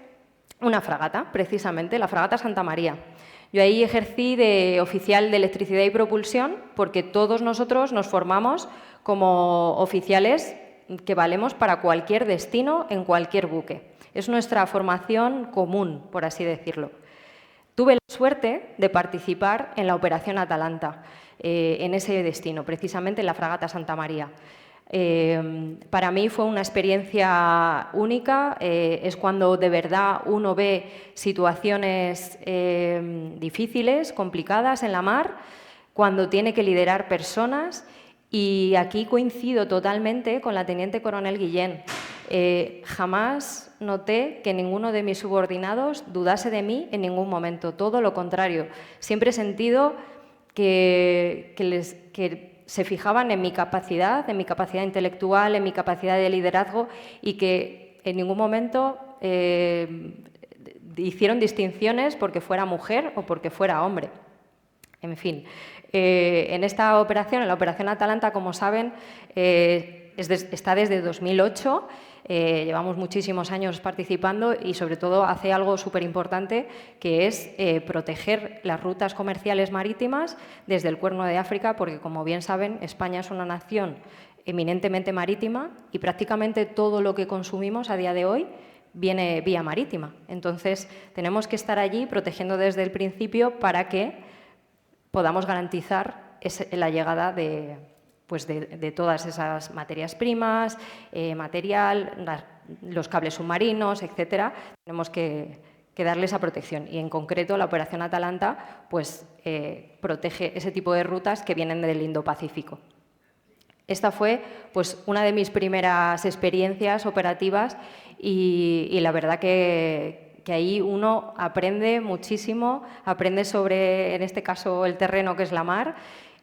una fragata, precisamente, la fragata Santa María. Yo ahí ejercí de oficial de electricidad y propulsión porque todos nosotros nos formamos como oficiales que valemos para cualquier destino en cualquier buque. Es nuestra formación común, por así decirlo. Tuve la suerte de participar en la Operación Atalanta, en ese destino, precisamente en la fragata Santa María. Para mí fue una experiencia única, es cuando de verdad uno ve situaciones difíciles, complicadas en la mar, cuando tiene que liderar personas, y aquí coincido totalmente con la teniente coronel Guillén. Jamás noté que ninguno de mis subordinados dudase de mí en ningún momento, todo lo contrario. Siempre he sentido que se fijaban en mi capacidad intelectual, en mi capacidad de liderazgo, y que en ningún momento hicieron distinciones porque fuera mujer o porque fuera hombre. En fin, en esta operación, en la Operación Atalanta, como saben, está desde 2008, llevamos muchísimos años participando y sobre todo hace algo súper importante, que es proteger las rutas comerciales marítimas desde el Cuerno de África, porque como bien saben, España es una nación eminentemente marítima y prácticamente todo lo que consumimos a día de hoy viene vía marítima. Entonces, tenemos que estar allí protegiendo desde el principio para que podamos garantizar la llegada de todas esas materias primas, material, los cables submarinos, etcétera. Tenemos que darle esa protección, y en concreto la Operación Atalanta pues, protege ese tipo de rutas que vienen del Indo-Pacífico. Esta fue pues, una de mis primeras experiencias operativas y la verdad que ahí uno aprende muchísimo, aprende sobre, en este caso, el terreno que es la mar,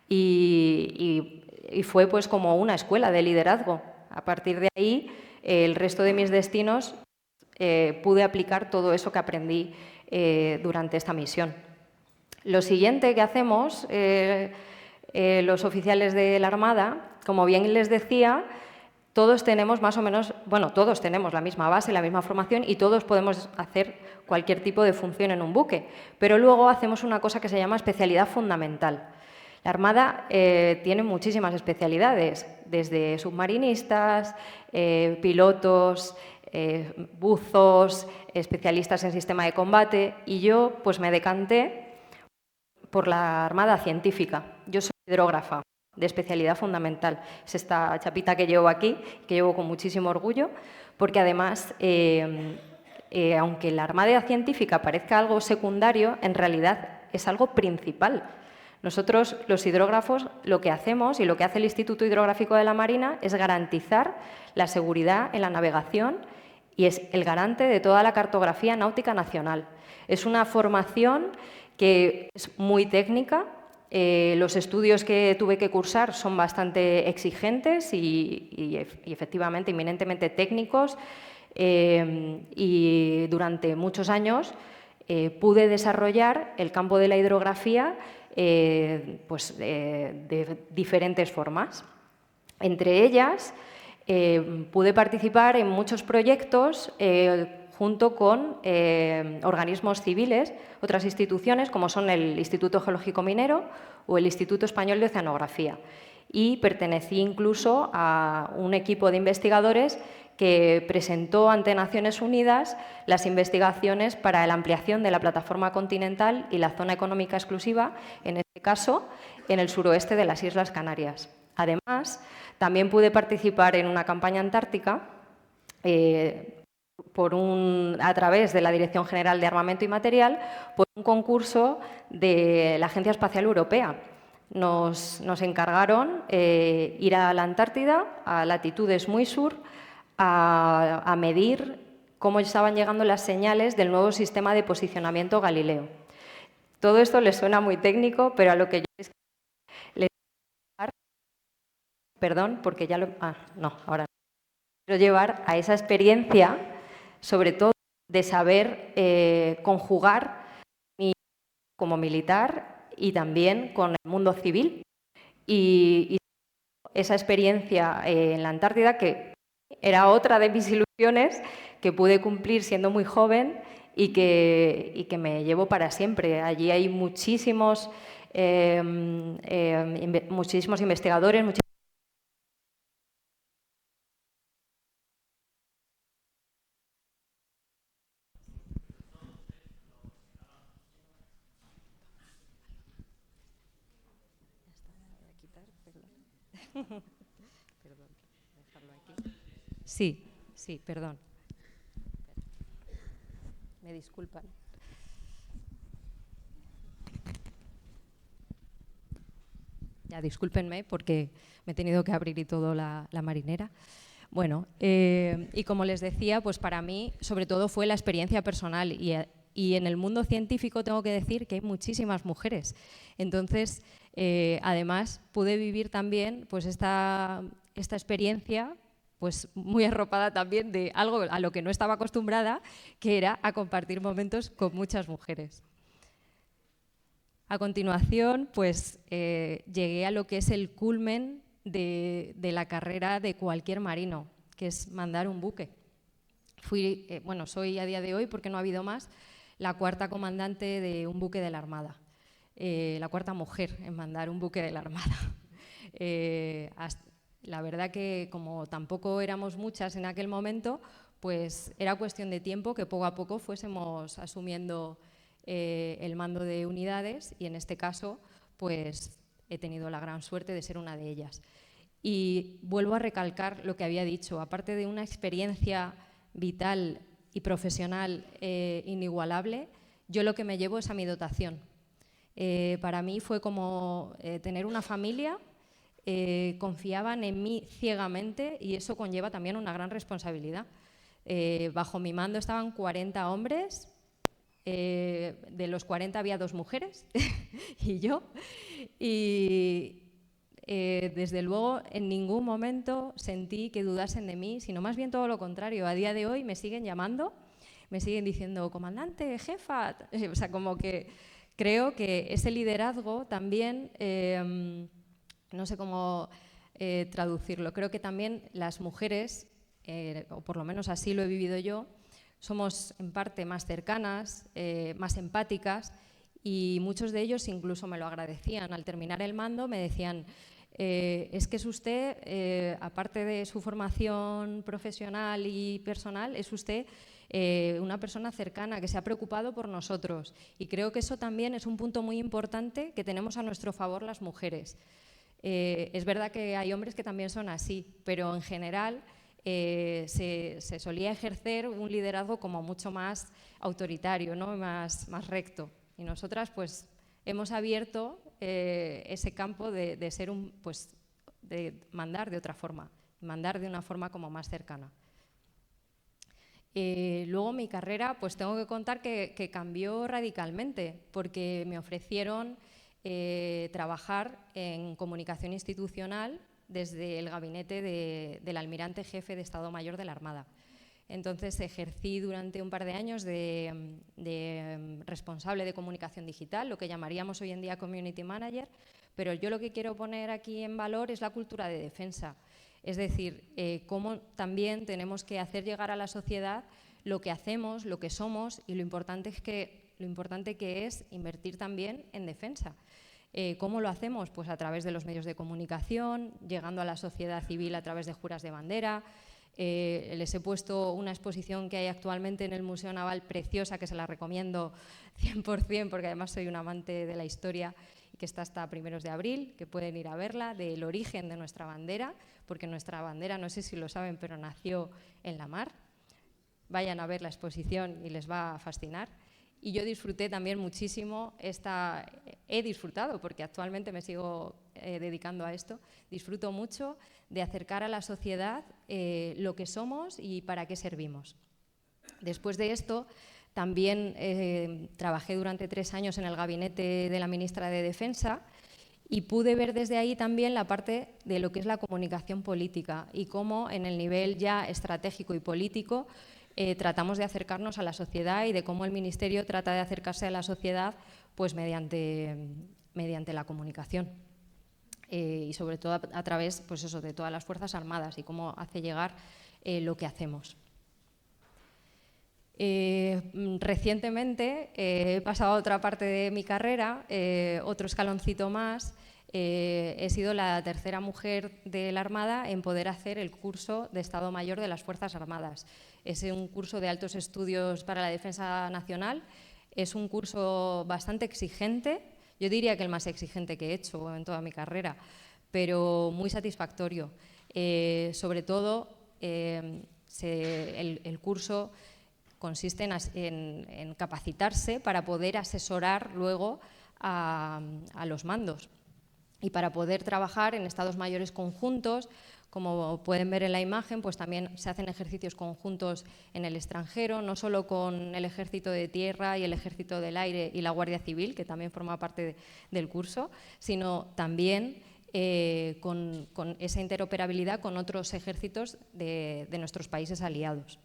y fue pues como una escuela de liderazgo. A partir de ahí, el resto de mis destinos pude aplicar todo eso que aprendí durante esta misión. Lo siguiente que hacemos, los oficiales de la Armada, como bien les decía, todos tenemos más o menos, bueno, todos tenemos la misma base, la misma formación, y todos podemos hacer cualquier tipo de función en un buque, pero luego hacemos una cosa que se llama especialidad fundamental. La Armada tiene muchísimas especialidades, desde submarinistas, pilotos, buzos, especialistas en sistema de combate, y yo pues me decanté por la Armada científica. Yo soy hidrógrafa de especialidad fundamental. Es esta chapita que llevo aquí, que llevo con muchísimo orgullo, porque además, aunque la Armada científica parezca algo secundario, en realidad es algo principal. Nosotros, los hidrógrafos, lo que hacemos y lo que hace el Instituto Hidrográfico de la Marina es garantizar la seguridad en la navegación, y es el garante de toda la cartografía náutica nacional. Es una formación que es muy técnica. Los estudios que tuve que cursar son bastante exigentes y efectivamente eminentemente técnicos, y durante muchos años pude desarrollar el campo de la hidrografía de diferentes formas. Entre ellas, pude participar en muchos proyectos junto con organismos civiles, otras instituciones como son el Instituto Geológico Minero o el Instituto Español de Oceanografía. Y pertenecí incluso a un equipo de investigadores que presentó ante Naciones Unidas las investigaciones para la ampliación de la plataforma continental y la zona económica exclusiva, en este caso, en el suroeste de las Islas Canarias. Además, también pude participar en una campaña antártica a través de la Dirección General de Armamento y Material, por un concurso de la Agencia Espacial Europea. Nos encargaron ir a la Antártida, a latitudes muy sur, a medir cómo estaban llegando las señales del nuevo sistema de posicionamiento Galileo. Todo esto les suena muy técnico, pero a lo que yo les perdón, porque ya lo... no, ahora no. Quiero llevar a esa experiencia, sobre todo de saber conjugar mi como militar y también con el mundo civil. Y esa experiencia en la Antártida, que era otra de mis ilusiones, que pude cumplir siendo muy joven y que me llevo para siempre. Allí hay muchísimos investigadores, dejarlo aquí. Sí, sí, perdón. Me disculpan. Ya, discúlpenme porque me he tenido que abrir y todo la marinera. Bueno, y como les decía, pues para mí sobre todo fue la experiencia personal y en el mundo científico tengo que decir que hay muchísimas mujeres. Entonces, además, pude vivir también pues esta experiencia pues muy arropada también de algo a lo que no estaba acostumbrada, que era a compartir momentos con muchas mujeres. A continuación, pues llegué a lo que es el culmen de la carrera de cualquier marino, que es mandar un buque. Soy a día de hoy, porque no ha habido más, la cuarta comandante de un buque de la Armada, la cuarta mujer en mandar un buque de la Armada. La verdad que como tampoco éramos muchas en aquel momento, pues era cuestión de tiempo que poco a poco fuésemos asumiendo el mando de unidades y en este caso pues he tenido la gran suerte de ser una de ellas. Y vuelvo a recalcar lo que había dicho, aparte de una experiencia vital y profesional inigualable, yo lo que me llevo es a mi dotación. Para mí fue como tener una familia, confiaban en mí ciegamente y eso conlleva también una gran responsabilidad. Bajo mi mando estaban 40 hombres, de los 40 había 2 mujeres y yo. Y desde luego en ningún momento sentí que dudasen de mí, sino más bien todo lo contrario. A día de hoy me siguen llamando, me siguen diciendo comandante, jefa, o sea, como que creo que ese liderazgo también, no sé cómo traducirlo, creo que también las mujeres, o por lo menos así lo he vivido yo, somos en parte más cercanas, más empáticas y muchos de ellos incluso me lo agradecían. Al terminar el mando me decían, es que es usted, aparte de su formación profesional y personal, es usted una persona cercana que se ha preocupado por nosotros. Y creo que eso también es un punto muy importante que tenemos a nuestro favor las mujeres. Es verdad que hay hombres que también son así, pero en general se solía ejercer un liderazgo como mucho más autoritario, ¿no? más recto. Y nosotras pues hemos abierto ese campo de ser de mandar de otra forma, mandar de una forma como más cercana. Luego mi carrera, pues tengo que contar que cambió radicalmente, porque me ofrecieron trabajar en comunicación institucional desde el gabinete del almirante jefe de Estado Mayor de la Armada. Entonces ejercí durante un par de años de responsable de comunicación digital, lo que llamaríamos hoy en día community manager, pero yo lo que quiero poner aquí en valor es la cultura de defensa. Es decir, cómo también tenemos que hacer llegar a la sociedad lo que hacemos, lo que somos y lo importante que es invertir también en defensa. ¿Cómo lo hacemos? Pues a través de los medios de comunicación, llegando a la sociedad civil a través de juras de bandera. Les he puesto una exposición que hay actualmente en el Museo Naval preciosa, que se la recomiendo 100%, porque además soy un amante de la historia y que está hasta primeros de abril, que pueden ir a verla, del origen de nuestra bandera, porque nuestra bandera, no sé si lo saben, pero nació en la mar. Vayan a ver la exposición y les va a fascinar. Y yo disfruté también muchísimo, he disfrutado, porque actualmente me sigo dedicando a esto, disfruto mucho de acercar a la sociedad lo que somos y para qué servimos. Después de esto, también trabajé durante 3 años en el gabinete de la ministra de Defensa y pude ver desde ahí también la parte de lo que es la comunicación política y cómo en el nivel ya estratégico y político tratamos de acercarnos a la sociedad y de cómo el Ministerio trata de acercarse a la sociedad pues mediante la comunicación y sobre todo a través pues eso, de todas las Fuerzas Armadas y cómo hace llegar lo que hacemos. Recientemente he pasado a otra parte de mi carrera, otro escaloncito más. He sido la tercera mujer de la Armada en poder hacer el curso de Estado Mayor de las Fuerzas Armadas. Es un curso de altos estudios para la defensa nacional. Es un curso bastante exigente, yo diría que el más exigente que he hecho en toda mi carrera, pero muy satisfactorio. Sobre todo, el curso consiste en capacitarse para poder asesorar luego a los mandos y para poder trabajar en estados mayores conjuntos. Como pueden ver en la imagen, pues también se hacen ejercicios conjuntos en el extranjero, no solo con el Ejército de Tierra y el Ejército del Aire y la Guardia Civil, que también forma parte del curso, sino también con esa interoperabilidad con otros ejércitos de nuestros países aliados.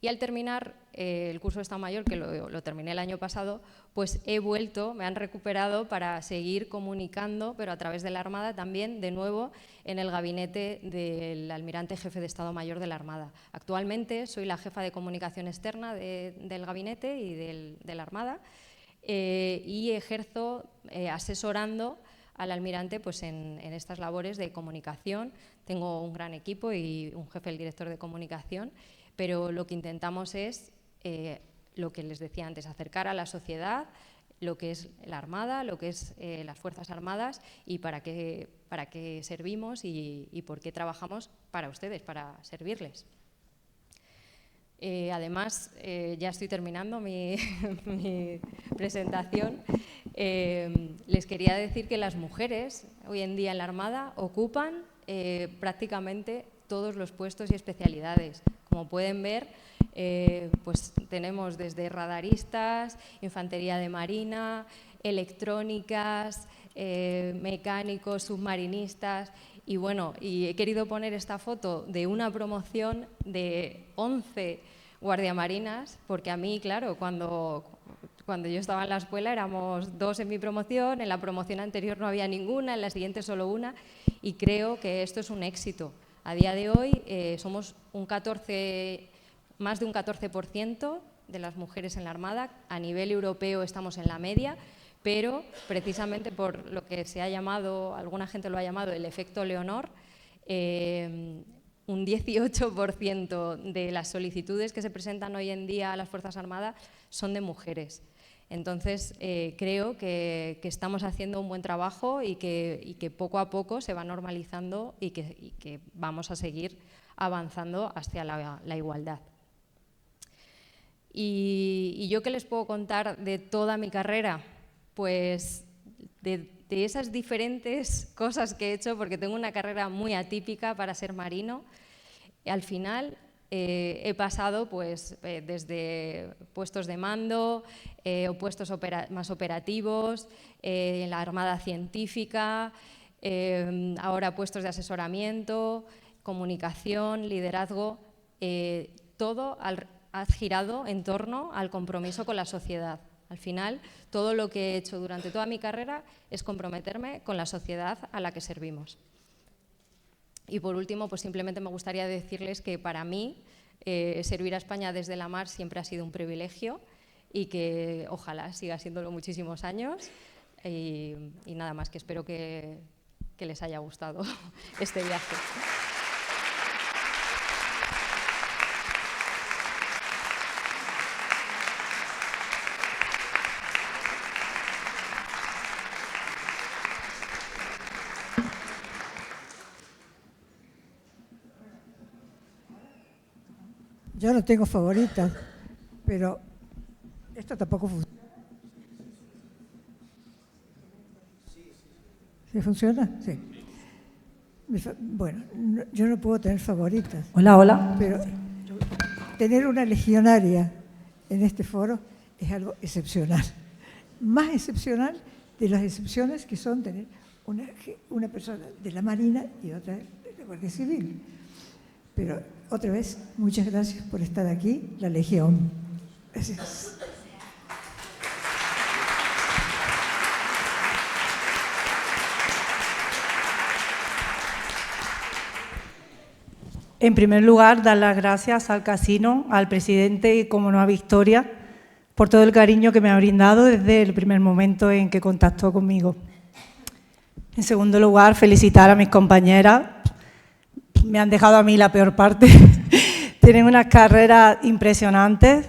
Y al terminar el curso de Estado Mayor, que lo terminé el año pasado, pues he vuelto, me han recuperado para seguir comunicando, pero a través de la Armada también, de nuevo, en el gabinete del almirante jefe de Estado Mayor de la Armada. Actualmente soy la jefa de comunicación externa del gabinete y de la Armada y ejerzo asesorando al almirante pues, en estas labores de comunicación. Tengo un gran equipo y un jefe, el director de comunicación, pero lo que intentamos es, lo que les decía antes, acercar a la sociedad lo que es la Armada, lo que es las Fuerzas Armadas y para qué servimos y por qué trabajamos para ustedes, para servirles. Además, ya estoy terminando mi presentación. Les quería decir que las mujeres hoy en día en la Armada ocupan prácticamente todos los puestos y especialidades. Como pueden ver, pues tenemos desde radaristas, infantería de marina, electrónicas, mecánicos, submarinistas y bueno, y he querido poner esta foto de una promoción de 11 guardiamarinas, porque a mí, claro, cuando yo estaba en la escuela éramos 2 en mi promoción, en la promoción anterior no había ninguna, en la siguiente solo una, y creo que esto es un éxito. A día de hoy somos más de un 14% de las mujeres en la Armada. A nivel europeo estamos en la media, pero precisamente por lo que se ha llamado, alguna gente lo ha llamado el efecto Leonor, un 18% de las solicitudes que se presentan hoy en día a las Fuerzas Armadas son de mujeres. Entonces, creo que estamos haciendo un buen trabajo y que poco a poco se va normalizando y que vamos a seguir avanzando hacia la igualdad. ¿Y yo qué les puedo contar de toda mi carrera? Pues de esas diferentes cosas que he hecho, porque tengo una carrera muy atípica para ser marino. Al final he pasado pues, desde puestos de mando o puestos más operativos, en la Armada Científica, ahora puestos de asesoramiento, comunicación, liderazgo, todo ha girado en torno al compromiso con la sociedad. Al final, todo lo que he hecho durante toda mi carrera es comprometerme con la sociedad a la que servimos. Y por último, pues simplemente me gustaría decirles que para mí servir a España desde la mar siempre ha sido un privilegio y que ojalá siga siéndolo muchísimos años. Y nada más, que espero que les haya gustado este viaje. Yo no tengo favoritas, pero esto tampoco funciona. ¿Sí funciona? Sí. Bueno, yo no puedo tener favoritas. Hola, hola. Pero tener una legionaria en este foro es algo excepcional. Más excepcional de las excepciones que son tener una persona de la Marina y otra de la Guardia Civil. Pero otra vez, muchas gracias por estar aquí, la Legión. Gracias. En primer lugar, dar las gracias al casino, al presidente y, como no, a Victoria, por todo el cariño que me ha brindado desde el primer momento en que contactó conmigo. En segundo lugar, felicitar a mis compañeras. Me han dejado a mí la peor parte. Tienen unas carreras impresionantes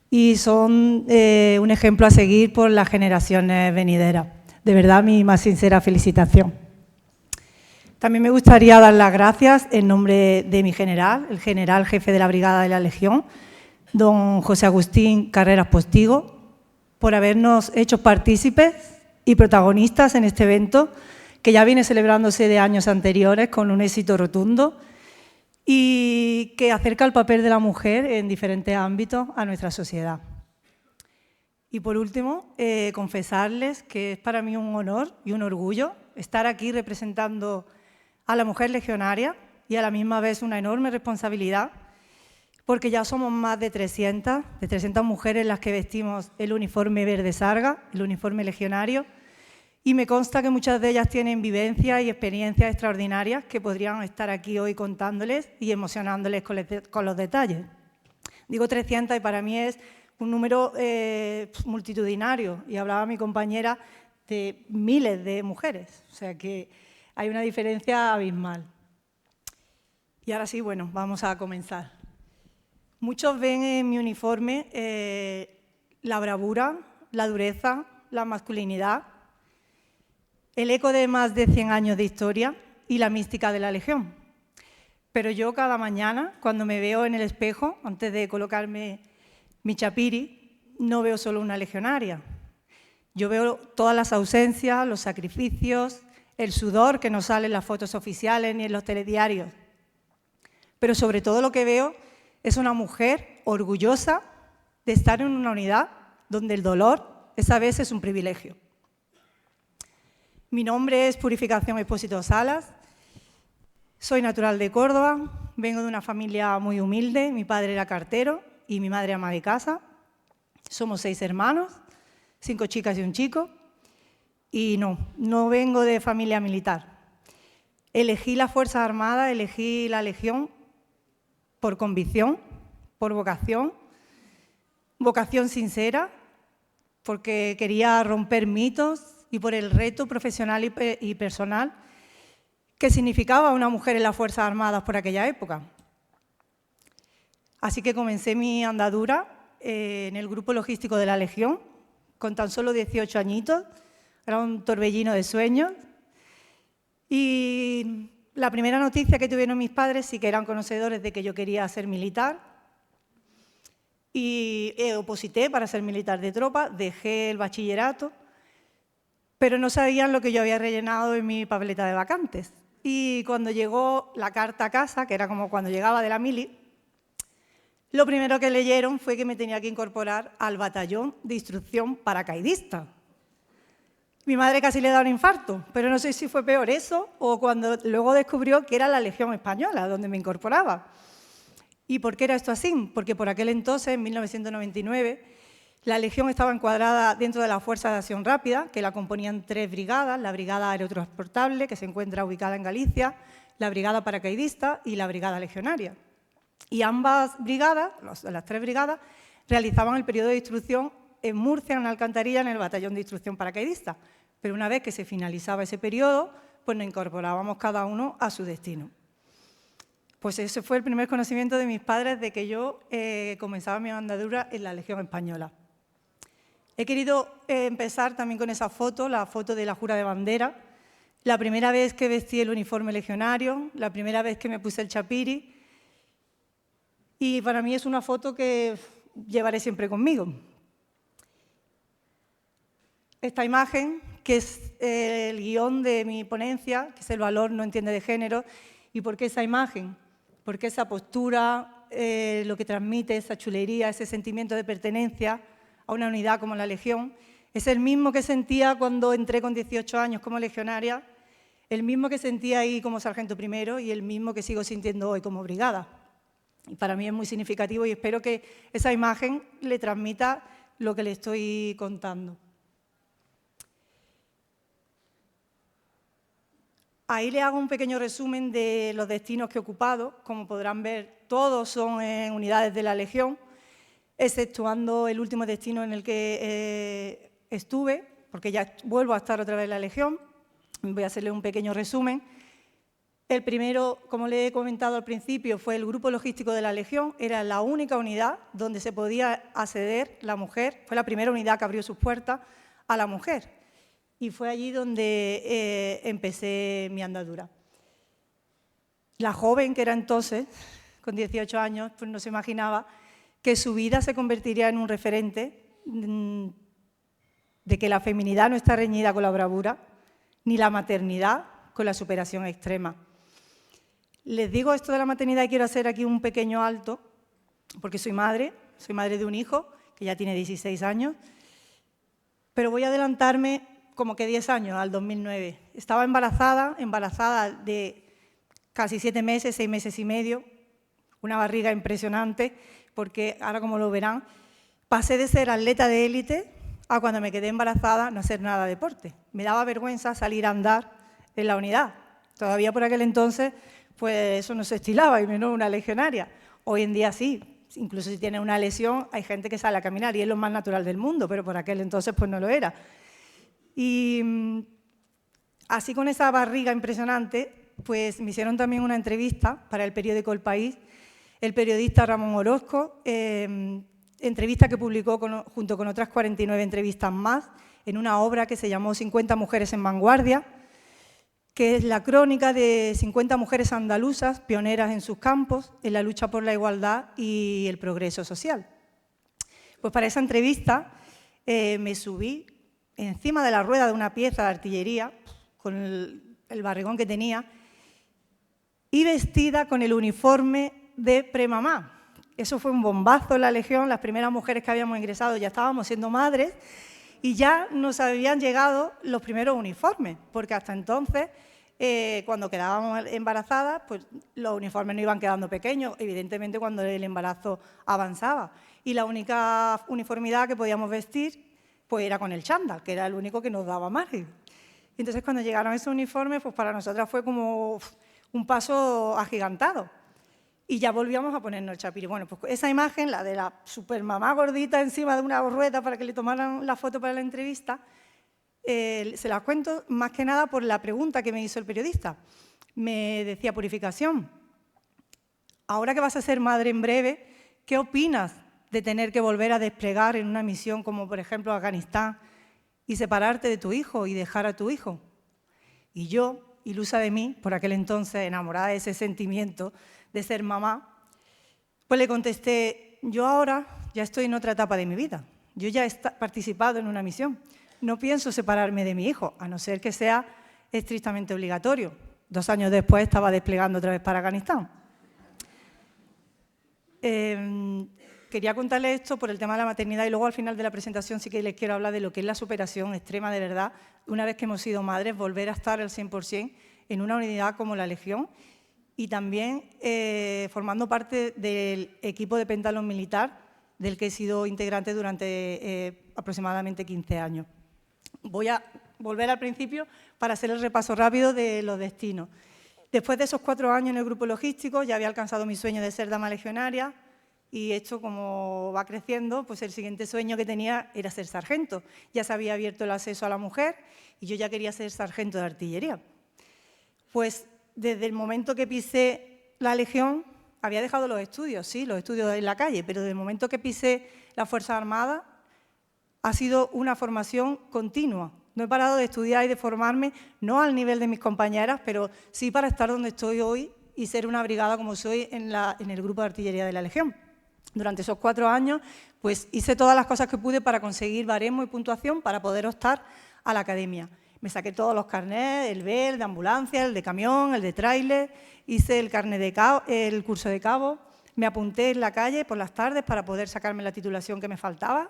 y son un ejemplo a seguir por las generaciones venideras. De verdad, mi más sincera felicitación. También me gustaría dar las gracias en nombre de mi general, el general jefe de la Brigada de la Legión, don José Agustín Carreras Postigo, por habernos hecho partícipes y protagonistas en este evento, que ya viene celebrándose de años anteriores con un éxito rotundo y que acerca el papel de la mujer en diferentes ámbitos a nuestra sociedad. Y por último, confesarles que es para mí un honor y un orgullo estar aquí representando a la mujer legionaria y a la misma vez una enorme responsabilidad, porque ya somos más de 300 mujeres las que vestimos el uniforme verde sarga, el uniforme legionario, y me consta que muchas de ellas tienen vivencias y experiencias extraordinarias que podrían estar aquí hoy contándoles y emocionándoles con los detalles. Digo 300 y para mí es un número multitudinario, y hablaba mi compañera de miles de mujeres, o sea que hay una diferencia abismal. Y ahora sí, bueno, vamos a comenzar. Muchos ven en mi uniforme la bravura, la dureza, la masculinidad, el eco de más de 100 años de historia y la mística de la Legión. Pero yo cada mañana, cuando me veo en el espejo, antes de colocarme mi chapiri, no veo solo una legionaria. Yo veo todas las ausencias, los sacrificios, el sudor que no sale en las fotos oficiales ni en los telediarios. Pero sobre todo lo que veo es una mujer orgullosa de estar en una unidad donde el dolor esa vez es un privilegio. Mi nombre es Purificación Expósito Salas, soy natural de Córdoba, vengo de una familia muy humilde, mi padre era cartero y mi madre ama de casa. Somos 6 hermanos, 5 chicas y un chico, y no vengo de familia militar. Elegí las Fuerzas Armadas, elegí la Legión por convicción, por vocación sincera, porque quería romper mitos y por el reto profesional y personal que significaba una mujer en las Fuerzas Armadas por aquella época. Así que comencé mi andadura en el grupo logístico de la Legión, con tan solo 18 añitos, era un torbellino de sueños. Y la primera noticia que tuvieron mis padres sí que eran conocedores de que yo quería ser militar. Y oposité para ser militar de tropa, dejé el bachillerato, pero no sabían lo que yo había rellenado en mi papeleta de vacantes. Y cuando llegó la carta a casa, que era como cuando llegaba de la mili, lo primero que leyeron fue que me tenía que incorporar al batallón de instrucción paracaidista. Mi madre casi le da un infarto, pero no sé si fue peor eso o cuando luego descubrió que era la Legión Española donde me incorporaba. ¿Y por qué era esto así? Porque por aquel entonces, en 1999, la Legión estaba encuadrada dentro de la Fuerza de Acción Rápida, que la componían 3 brigadas, la Brigada Aerotransportable, que se encuentra ubicada en Galicia, la Brigada Paracaidista y la Brigada Legionaria. Y ambas brigadas, las 3 brigadas, realizaban el periodo de instrucción en Murcia, en Alcantarilla, en el batallón de instrucción paracaidista. Pero una vez que se finalizaba ese periodo, pues nos incorporábamos cada uno a su destino. Pues ese fue el primer conocimiento de mis padres de que yo comenzaba mi andadura en la Legión Española. He querido empezar también con esa foto, la foto de la jura de bandera, la primera vez que vestí el uniforme legionario, la primera vez que me puse el chapiri, y para mí es una foto que llevaré siempre conmigo. Esta imagen, que es el guión de mi ponencia, que es el valor no entiende de género. ¿Y por qué esa imagen? Porque esa postura, lo que transmite, esa chulería, ese sentimiento de pertenencia a una unidad como la Legión, es el mismo que sentía cuando entré con 18 años como legionaria, el mismo que sentía ahí como sargento primero y el mismo que sigo sintiendo hoy como brigada. Y para mí es muy significativo y espero que esa imagen le transmita lo que le estoy contando. Ahí le hago un pequeño resumen de los destinos que he ocupado. Como podrán ver, todos son en unidades de la Legión, exceptuando el último destino en el que estuve, porque ya vuelvo a estar otra vez en la Legión. Voy a hacerle un pequeño resumen. El primero, como le he comentado al principio, fue el grupo logístico de la Legión. Era la única unidad donde se podía acceder la mujer. Fue la primera unidad que abrió sus puertas a la mujer. Y fue allí donde empecé mi andadura. la joven que era entonces, con 18 años, pues no se imaginaba que su vida se convertiría en un referente de que la feminidad no está reñida con la bravura, ni la maternidad con la superación extrema. Les digo esto de la maternidad y quiero hacer aquí un pequeño alto, porque soy madre de un hijo que ya tiene 16 años, pero voy a adelantarme como que 10 años, al 2009. Estaba embarazada de casi 7 meses, 6 meses y medio, una barriga impresionante, porque ahora como lo verán, pasé de ser atleta de élite a cuando me quedé embarazada no hacer nada de deporte. Me daba vergüenza salir a andar en la unidad. Todavía por aquel entonces, pues eso no se estilaba, y menos una legionaria. Hoy en día sí. Incluso si tienes una lesión, hay gente que sale a caminar y es lo más natural del mundo, pero por aquel entonces pues no lo era. Y así con esa barriga impresionante, pues me hicieron también una entrevista para el periódico El País, el periodista Ramón Orozco, entrevista que publicó junto con otras 49 entrevistas más en una obra que se llamó 50 mujeres en vanguardia, que es la crónica de 50 mujeres andaluzas pioneras en sus campos en la lucha por la igualdad y el progreso social. Pues para esa entrevista me subí encima de la rueda de una pieza de artillería, con el barrigón que tenía, y vestida con el uniforme de premamá. Eso fue un bombazo en la Legión, las primeras mujeres que habíamos ingresado ya estábamos siendo madres, y ya nos habían llegado los primeros uniformes, porque hasta entonces, cuando quedábamos embarazadas, pues los uniformes no iban quedando pequeños, evidentemente cuando el embarazo avanzaba. Y la única uniformidad que podíamos vestir pues era con el chándal, que era el único que nos daba margen. Entonces, cuando llegaron esos uniformes, pues para nosotras fue como un paso agigantado. Y ya volvíamos a ponernos el chapiri. Bueno, pues esa imagen, la de la supermamá gordita encima de una rueda para que le tomaran la foto para la entrevista, se las cuento más que nada por la pregunta que me hizo el periodista. Me decía, Purificación, ahora que vas a ser madre en breve, ¿qué opinas de tener que volver a desplegar en una misión como, por ejemplo, Afganistán y separarte de tu hijo y dejar a tu hijo? Y yo, ilusa de mí, por aquel entonces enamorada de ese sentimiento de ser mamá, pues le contesté, yo ahora ya estoy en otra etapa de mi vida, yo ya he participado en una misión, no pienso separarme de mi hijo, a no ser que sea estrictamente obligatorio. 2 años después estaba desplegando otra vez para Afganistán. Quería contarles esto por el tema de la maternidad y luego al final de la presentación sí que les quiero hablar de lo que es la superación extrema de verdad, una vez que hemos sido madres, volver a estar al 100% en una unidad como la Legión y también formando parte del equipo de pentalón militar del que he sido integrante durante aproximadamente 15 años. Voy a volver al principio para hacer el repaso rápido de los destinos. Después de esos 4 años en el grupo logístico ya había alcanzado mi sueño de ser dama legionaria y esto, como va creciendo, pues el siguiente sueño que tenía era ser sargento. Ya se había abierto el acceso a la mujer y yo ya quería ser sargento de artillería. Pues desde el momento que pisé la Legión, había dejado los estudios, sí, los estudios en la calle, pero desde el momento que pisé las Fuerzas Armadas ha sido una formación continua. No he parado de estudiar y de formarme, no al nivel de mis compañeras, pero sí para estar donde estoy hoy y ser una brigada como soy en el grupo de artillería de la Legión. Durante esos 4 años, pues hice todas las cosas que pude para conseguir baremo y puntuación para poder optar a la academia. Me saqué todos los carnets, el B, el de ambulancia, el de camión, el de tráiler, hice el carnet de cabo, el curso de cabo, me apunté en la calle por las tardes para poder sacarme la titulación que me faltaba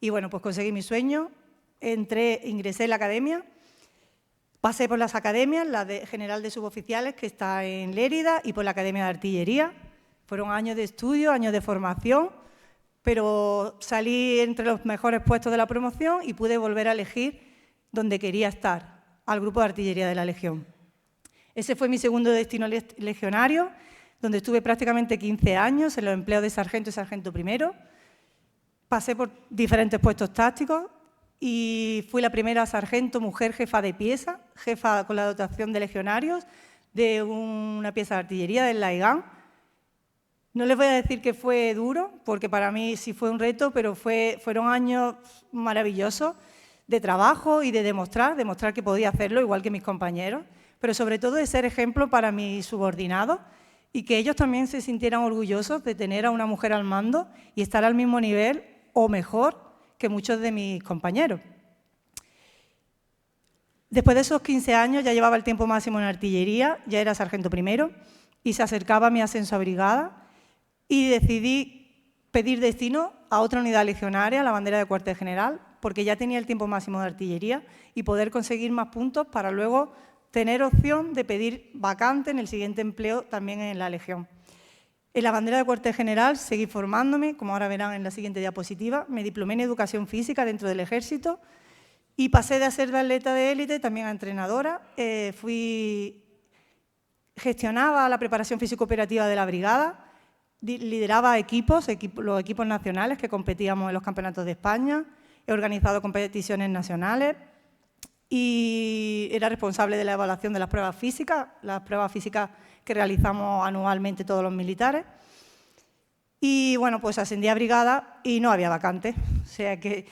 y bueno, pues conseguí mi sueño, ingresé en la academia, pasé por las academias, la de General de Suboficiales que está en Lérida y por la Academia de Artillería. Fueron años de estudio, años de formación, pero salí entre los mejores puestos de la promoción y pude volver a elegir donde quería estar, al grupo de artillería de la Legión. Ese fue mi segundo destino legionario, donde estuve prácticamente 15 años en los empleos de sargento y sargento primero. Pasé por diferentes puestos tácticos y fui la primera sargento mujer jefa de pieza, jefa con la dotación de legionarios de una pieza de artillería del Laigán. No les voy a decir que fue duro, porque para mí sí fue un reto, pero fueron años maravillosos de trabajo y de demostrar que podía hacerlo, igual que mis compañeros, pero sobre todo de ser ejemplo para mis subordinados y que ellos también se sintieran orgullosos de tener a una mujer al mando y estar al mismo nivel o mejor que muchos de mis compañeros. Después de esos 15 años ya llevaba el tiempo máximo en artillería, ya era sargento primero y se acercaba mi ascenso a brigada y decidí pedir destino a otra unidad legionaria, la bandera de cuartel general, porque ya tenía el tiempo máximo de artillería y poder conseguir más puntos para luego tener opción de pedir vacante en el siguiente empleo también en la Legión. En la bandera de cuartel general seguí formándome, como ahora verán en la siguiente diapositiva, me diplomé en educación física dentro del ejército y pasé de ser de atleta de élite también a entrenadora. Gestionaba la preparación físico-operativa de la brigada, lideraba los equipos nacionales que competíamos en los campeonatos de España, he organizado competiciones nacionales y era responsable de la evaluación de las pruebas físicas que realizamos anualmente todos los militares. Y bueno, pues ascendí a brigada y no había vacante, o sea que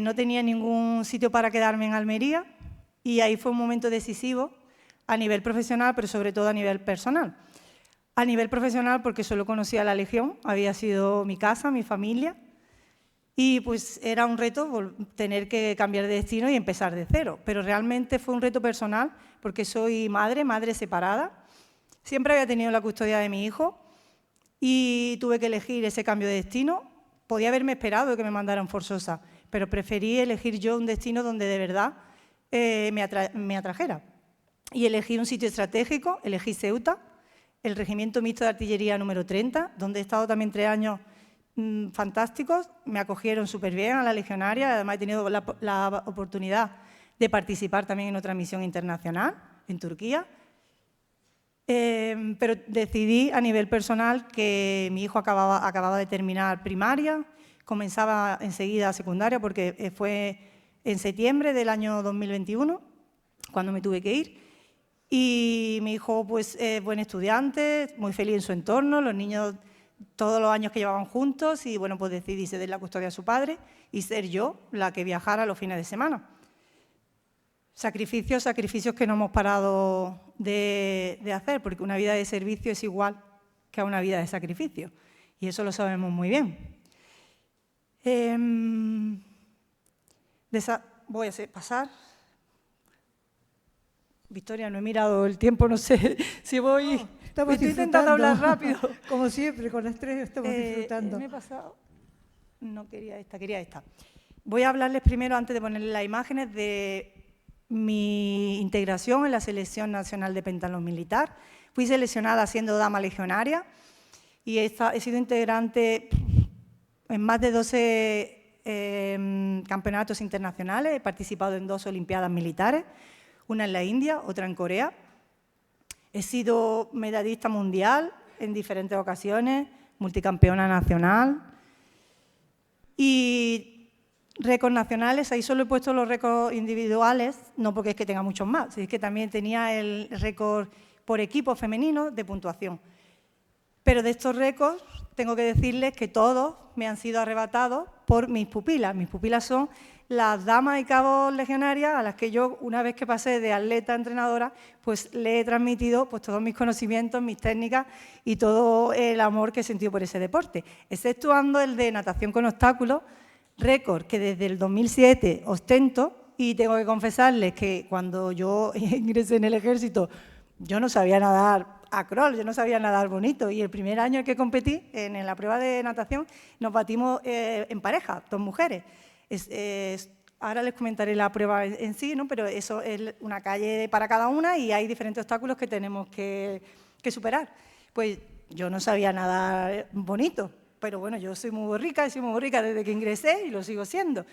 no tenía ningún sitio para quedarme en Almería y ahí fue un momento decisivo a nivel profesional, pero sobre todo a nivel personal. A nivel profesional porque solo conocía la Legión, había sido mi casa, mi familia, y pues era un reto tener que cambiar de destino y empezar de cero. Pero realmente fue un reto personal porque soy madre separada. Siempre había tenido la custodia de mi hijo y tuve que elegir ese cambio de destino. Podía haberme esperado que me mandaran forzosa, pero preferí elegir yo un destino donde de verdad me atrajera. Y elegí un sitio estratégico, elegí Ceuta, el Regimiento Mixto de Artillería número 30, donde he estado también 3 años fantásticos, me acogieron súper bien a la legionaria, además he tenido la oportunidad de participar también en otra misión internacional, en Turquía, pero decidí a nivel personal que mi hijo acababa de terminar primaria, comenzaba enseguida secundaria porque fue en septiembre del año 2021 cuando me tuve que ir. Y mi hijo, pues, buen estudiante, muy feliz en su entorno, los niños todos los años que llevaban juntos y, bueno, pues decidí ceder la custodia a su padre y ser yo la que viajara los fines de semana. Sacrificios que no hemos parado de hacer, porque una vida de servicio es igual que a una vida de sacrificio y eso lo sabemos muy bien. Voy a pasar. Victoria, no he mirado el tiempo, no sé si voy... No, estoy intentando hablar rápido. Como siempre, con las 3 estamos disfrutando. Me he pasado... No quería esta, quería esta. Voy a hablarles primero, antes de ponerles las imágenes, de mi integración en la Selección Nacional de Pentatlón Militar. Fui seleccionada siendo dama legionaria y he sido integrante en más de 12 campeonatos internacionales. He participado en 2 olimpiadas militares, una en la India, otra en Corea. He sido medallista mundial en diferentes ocasiones, multicampeona nacional y récords nacionales. Ahí solo he puesto los récords individuales, no porque es que tenga muchos más, es que también tenía el récord por equipo femenino de puntuación. Pero de estos récords tengo que decirles que todos me han sido arrebatados por mis pupilas. Mis pupilas son las damas y cabos legionarias a las que yo, una vez que pasé de atleta a entrenadora, pues le he transmitido pues, todos mis conocimientos, mis técnicas y todo el amor que he sentido por ese deporte, exceptuando el de natación con obstáculos, récord que desde el 2007 ostento, y tengo que confesarles que cuando yo ingresé en el ejército yo no sabía nadar a crawl, yo no sabía nadar bonito, y el primer año que competí en la prueba de natación nos batimos en pareja, 2 mujeres. Ahora les comentaré la prueba en sí, ¿no? Pero eso es una calle para cada una y hay diferentes obstáculos que tenemos que superar. Pues yo no sabía nadar bonito, pero bueno, yo soy muy rica desde que ingresé y lo sigo siendo.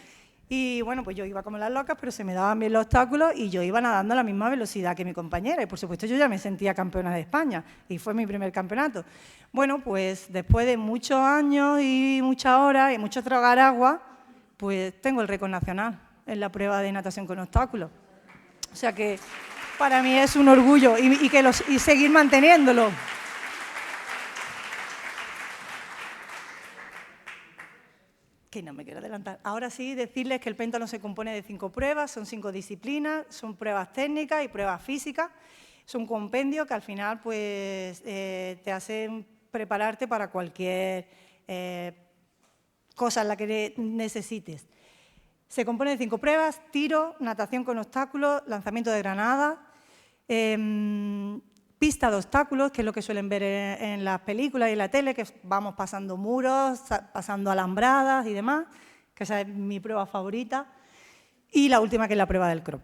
Y bueno, pues yo iba como las locas, pero se me daban bien los obstáculos y yo iba nadando a la misma velocidad que mi compañera. Y por supuesto yo ya me sentía campeona de España y fue mi primer campeonato. Bueno, pues después de muchos años y muchas horas y mucho tragar agua, pues tengo el récord nacional en la prueba de natación con obstáculos. O sea que para mí es un orgullo y seguir manteniéndolo. que no me quiero adelantar. Ahora sí, decirles que el péndulo se compone de 5 pruebas, son 5 disciplinas, son pruebas técnicas y pruebas físicas. Es un compendio que al final pues, te hacen prepararte para cualquier cosa en la que necesites. Se compone de 5 pruebas: tiro, natación con obstáculos, lanzamiento de granada, pista de obstáculos, que es lo que suelen ver en las películas y en la tele, que vamos pasando muros, pasando alambradas y demás, que esa es mi prueba favorita, y la última, que es la prueba del crop.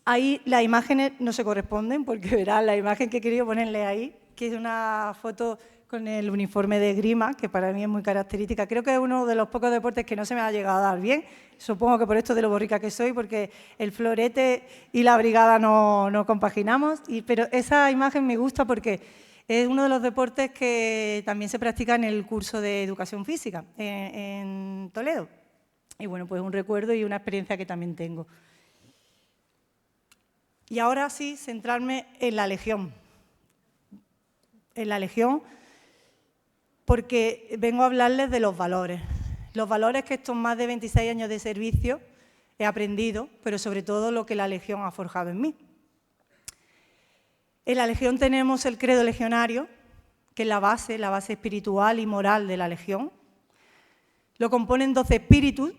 Ahí las imágenes no se corresponden, porque verán la imagen que he querido ponerle ahí, que es una foto con el uniforme de esgrima, que para mí es muy característica. Creo que es uno de los pocos deportes que no se me ha llegado a dar bien. Supongo que por esto de lo borrica que soy, porque el florete y la brigada no compaginamos. Pero esa imagen me gusta porque es uno de los deportes que también se practica en el curso de educación física en Toledo. Y bueno, pues un recuerdo y una experiencia que también tengo. Y ahora sí, centrarme en la Legión. En la Legión, porque vengo a hablarles de los valores que estos más de 26 años de servicio he aprendido, pero sobre todo lo que la Legión ha forjado en mí. En la Legión tenemos el credo legionario, que es la base espiritual y moral de la Legión. Lo componen 12 espíritus,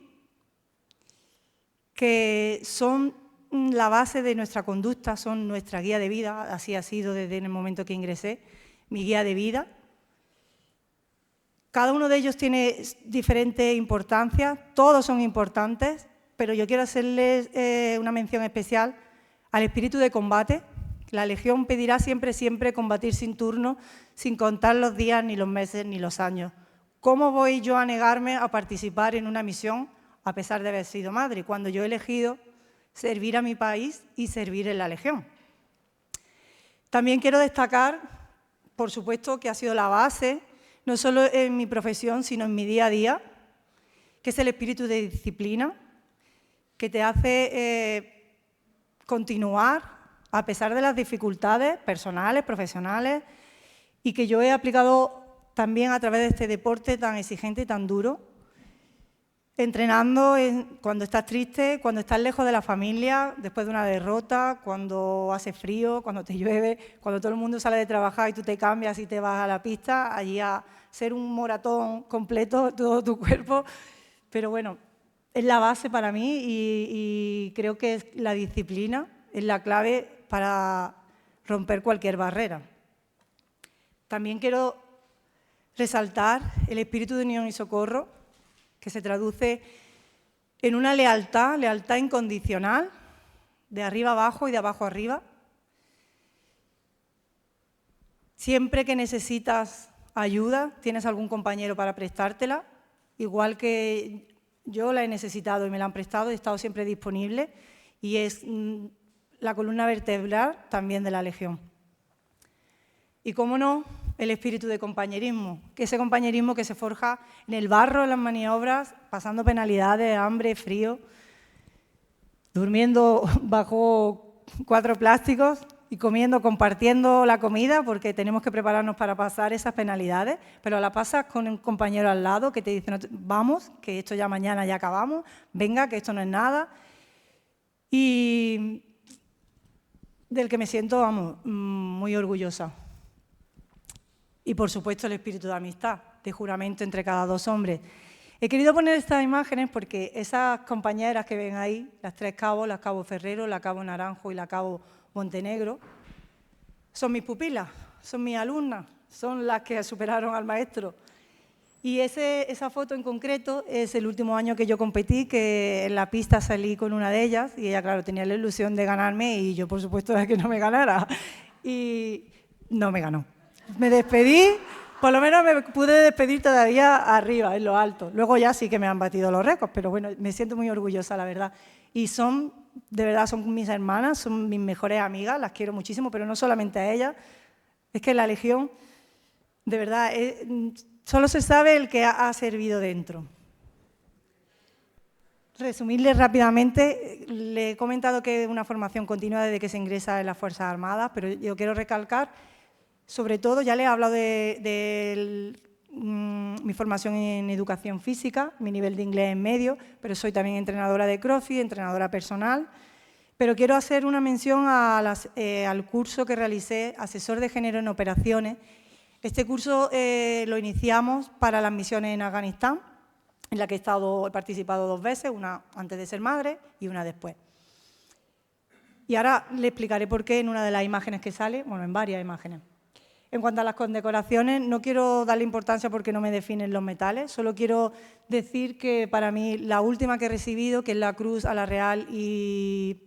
que son la base de nuestra conducta, son nuestra guía de vida, así ha sido desde el momento que ingresé, mi guía de vida. Cada uno de ellos tiene diferente importancia, todos son importantes, pero yo quiero hacerles una mención especial al espíritu de combate. La Legión pedirá siempre combatir sin turno, sin contar los días, ni los meses, ni los años. ¿Cómo voy yo a negarme a participar en una misión a pesar de haber sido madre, cuando yo he elegido servir a mi país y servir en la Legión? También quiero destacar, por supuesto, que ha sido la base, no solo en mi profesión, sino en mi día a día, que es el espíritu de disciplina, que te hace continuar a pesar de las dificultades personales, profesionales, y que yo he aplicado también a través de este deporte tan exigente y tan duro, entrenando cuando estás triste, cuando estás lejos de la familia, después de una derrota, cuando hace frío, cuando te llueve, cuando todo el mundo sale de trabajar y tú te cambias y te vas a la pista, allí a ser un maratón completo, todo tu cuerpo. Pero bueno, es la base para mí y creo que es la disciplina, es la clave para romper cualquier barrera. También quiero resaltar el espíritu de unión y socorro, que se traduce en una lealtad incondicional, de arriba abajo y de abajo arriba. Siempre que necesitas ayuda, tienes algún compañero para prestártela, igual que yo la he necesitado y me la han prestado, he estado siempre disponible y es la columna vertebral también de la Legión. Y cómo no, el espíritu de compañerismo, que ese compañerismo que se forja en el barro, en las maniobras, pasando penalidades, hambre, frío, durmiendo bajo 4 plásticos y comiendo, compartiendo la comida, porque tenemos que prepararnos para pasar esas penalidades, pero la pasas con un compañero al lado que te dice, no, vamos, que esto ya mañana ya acabamos, venga, que esto no es nada. Y del que me siento, vamos, muy orgullosa. Y, por supuesto, el espíritu de amistad, de juramento entre cada 2 hombres. He querido poner estas imágenes porque esas compañeras que ven ahí, las 3 cabos, la cabo Ferrero, la cabo Naranjo y la cabo Montenegro, son mis pupilas, son mis alumnas, son las que superaron al maestro. Y esa foto en concreto es el último año que yo competí, que en la pista salí con una de ellas y ella, claro, tenía la ilusión de ganarme y yo, por supuesto, de que no me ganara. Y no me ganó. Me despedí, por lo menos me pude despedir todavía arriba, en lo alto. Luego ya sí que me han batido los récords, pero bueno, me siento muy orgullosa, la verdad. Y son, de verdad, son mis hermanas, son mis mejores amigas, las quiero muchísimo, pero no solamente a ellas. Es que la Legión, de verdad, solo se sabe el que ha servido dentro. Resumirles rápidamente, le he comentado que es una formación continua desde que se ingresa en las Fuerzas Armadas, pero yo quiero recalcar, sobre todo, ya le he hablado de mi formación en educación física, mi nivel de inglés es medio, pero soy también entrenadora de CrossFit, entrenadora personal. Pero quiero hacer una mención al curso que realicé, Asesor de Género en Operaciones. Este curso lo iniciamos para las misiones en Afganistán, en la que he participado 2 veces, una antes de ser madre y una después. Y ahora le explicaré por qué en una de las imágenes que sale, bueno, en varias imágenes. En cuanto a las condecoraciones, no quiero darle importancia porque no me definen los metales, solo quiero decir que para mí la última que he recibido, que es la Cruz a la Real y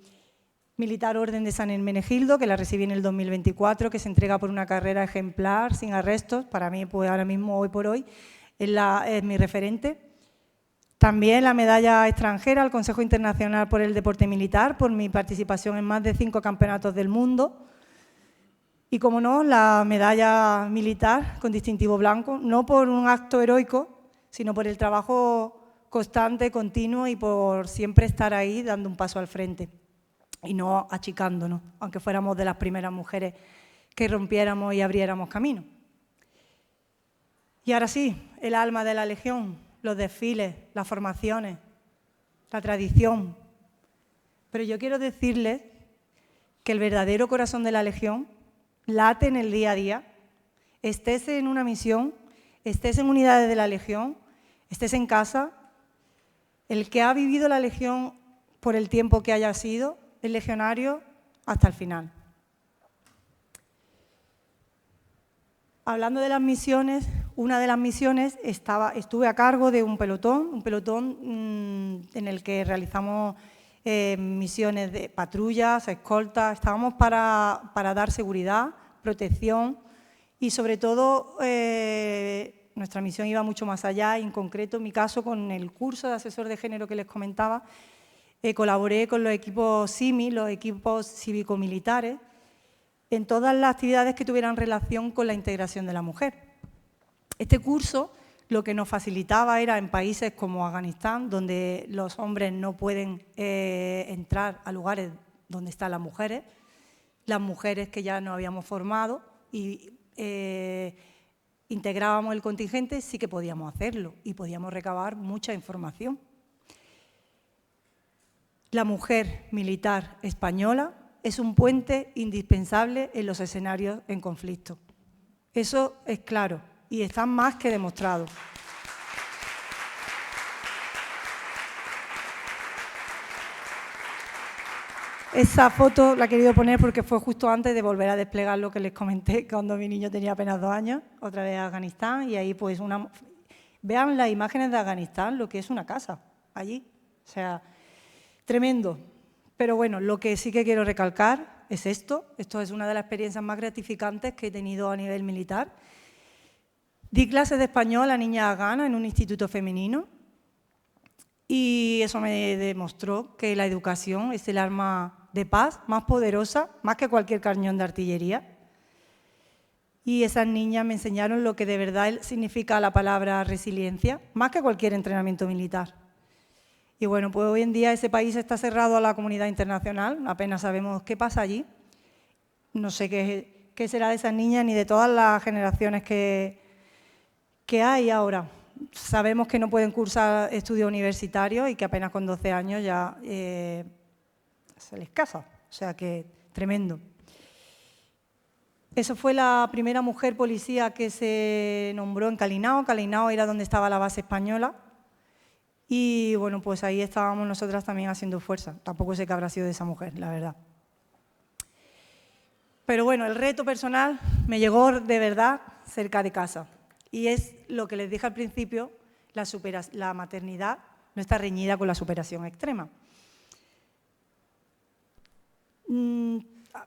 Militar Orden de San Hermenegildo, que la recibí en el 2024, que se entrega por una carrera ejemplar, sin arrestos, para mí, pues ahora mismo, hoy por hoy, es mi referente. También la medalla extranjera al Consejo Internacional por el Deporte Militar, por mi participación en más de 5 campeonatos del mundo. Y, como no, la medalla militar con distintivo blanco, no por un acto heroico, sino por el trabajo constante, continuo y por siempre estar ahí dando un paso al frente y no achicándonos, aunque fuéramos de las primeras mujeres que rompiéramos y abriéramos camino. Y ahora sí, el alma de la Legión, los desfiles, las formaciones, la tradición. Pero yo quiero decirles que el verdadero corazón de la Legión late en el día a día, estés en una misión, estés en unidades de la Legión, estés en casa. El que ha vivido la Legión por el tiempo que haya sido, es legionario hasta el final. Hablando de las misiones, una de las misiones estuve a cargo de un pelotón en el que realizamos misiones de patrullas, escoltas. Estábamos para dar seguridad, protección y, sobre todo, nuestra misión iba mucho más allá. Y en concreto, en mi caso, con el curso de asesor de género que les comentaba, colaboré con los equipos CIMI, los equipos cívico-militares, en todas las actividades que tuvieran relación con la integración de la mujer. Este curso lo que nos facilitaba era en países como Afganistán, donde los hombres no pueden entrar a lugares donde están las mujeres que ya nos habíamos formado y integrábamos el contingente, sí que podíamos hacerlo y podíamos recabar mucha información. La mujer militar española es un puente indispensable en los escenarios en conflicto. Eso es claro y está más que demostrado. Esa foto la he querido poner porque fue justo antes de volver a desplegar lo que les comenté cuando mi niño tenía apenas 2 años, otra vez a Afganistán, y ahí pues vean las imágenes de Afganistán, lo que es una casa allí, o sea, tremendo. Pero bueno, lo que sí que quiero recalcar es esto es una de las experiencias más gratificantes que he tenido a nivel militar. Di clases de español a niñas afganas en un instituto femenino y eso me demostró que la educación es el arma de paz más poderosa, más que cualquier cañón de artillería. Y esas niñas me enseñaron lo que de verdad significa la palabra resiliencia, más que cualquier entrenamiento militar. Y bueno, pues hoy en día ese país está cerrado a la comunidad internacional, apenas sabemos qué pasa allí. No sé qué será de esas niñas ni de todas las generaciones que hay ahora. Sabemos que no pueden cursar estudios universitarios y que apenas con 12 años ya se les casa, o sea que tremendo. Eso fue la primera mujer policía que se nombró en Calinao. Calinao era donde estaba la base española. Y bueno, pues ahí estábamos nosotras también haciendo fuerza. Tampoco sé qué habrá sido de esa mujer, la verdad. Pero bueno, el reto personal me llegó de verdad cerca de casa. Y es lo que les dije al principio, la maternidad no está reñida con la superación extrema. Me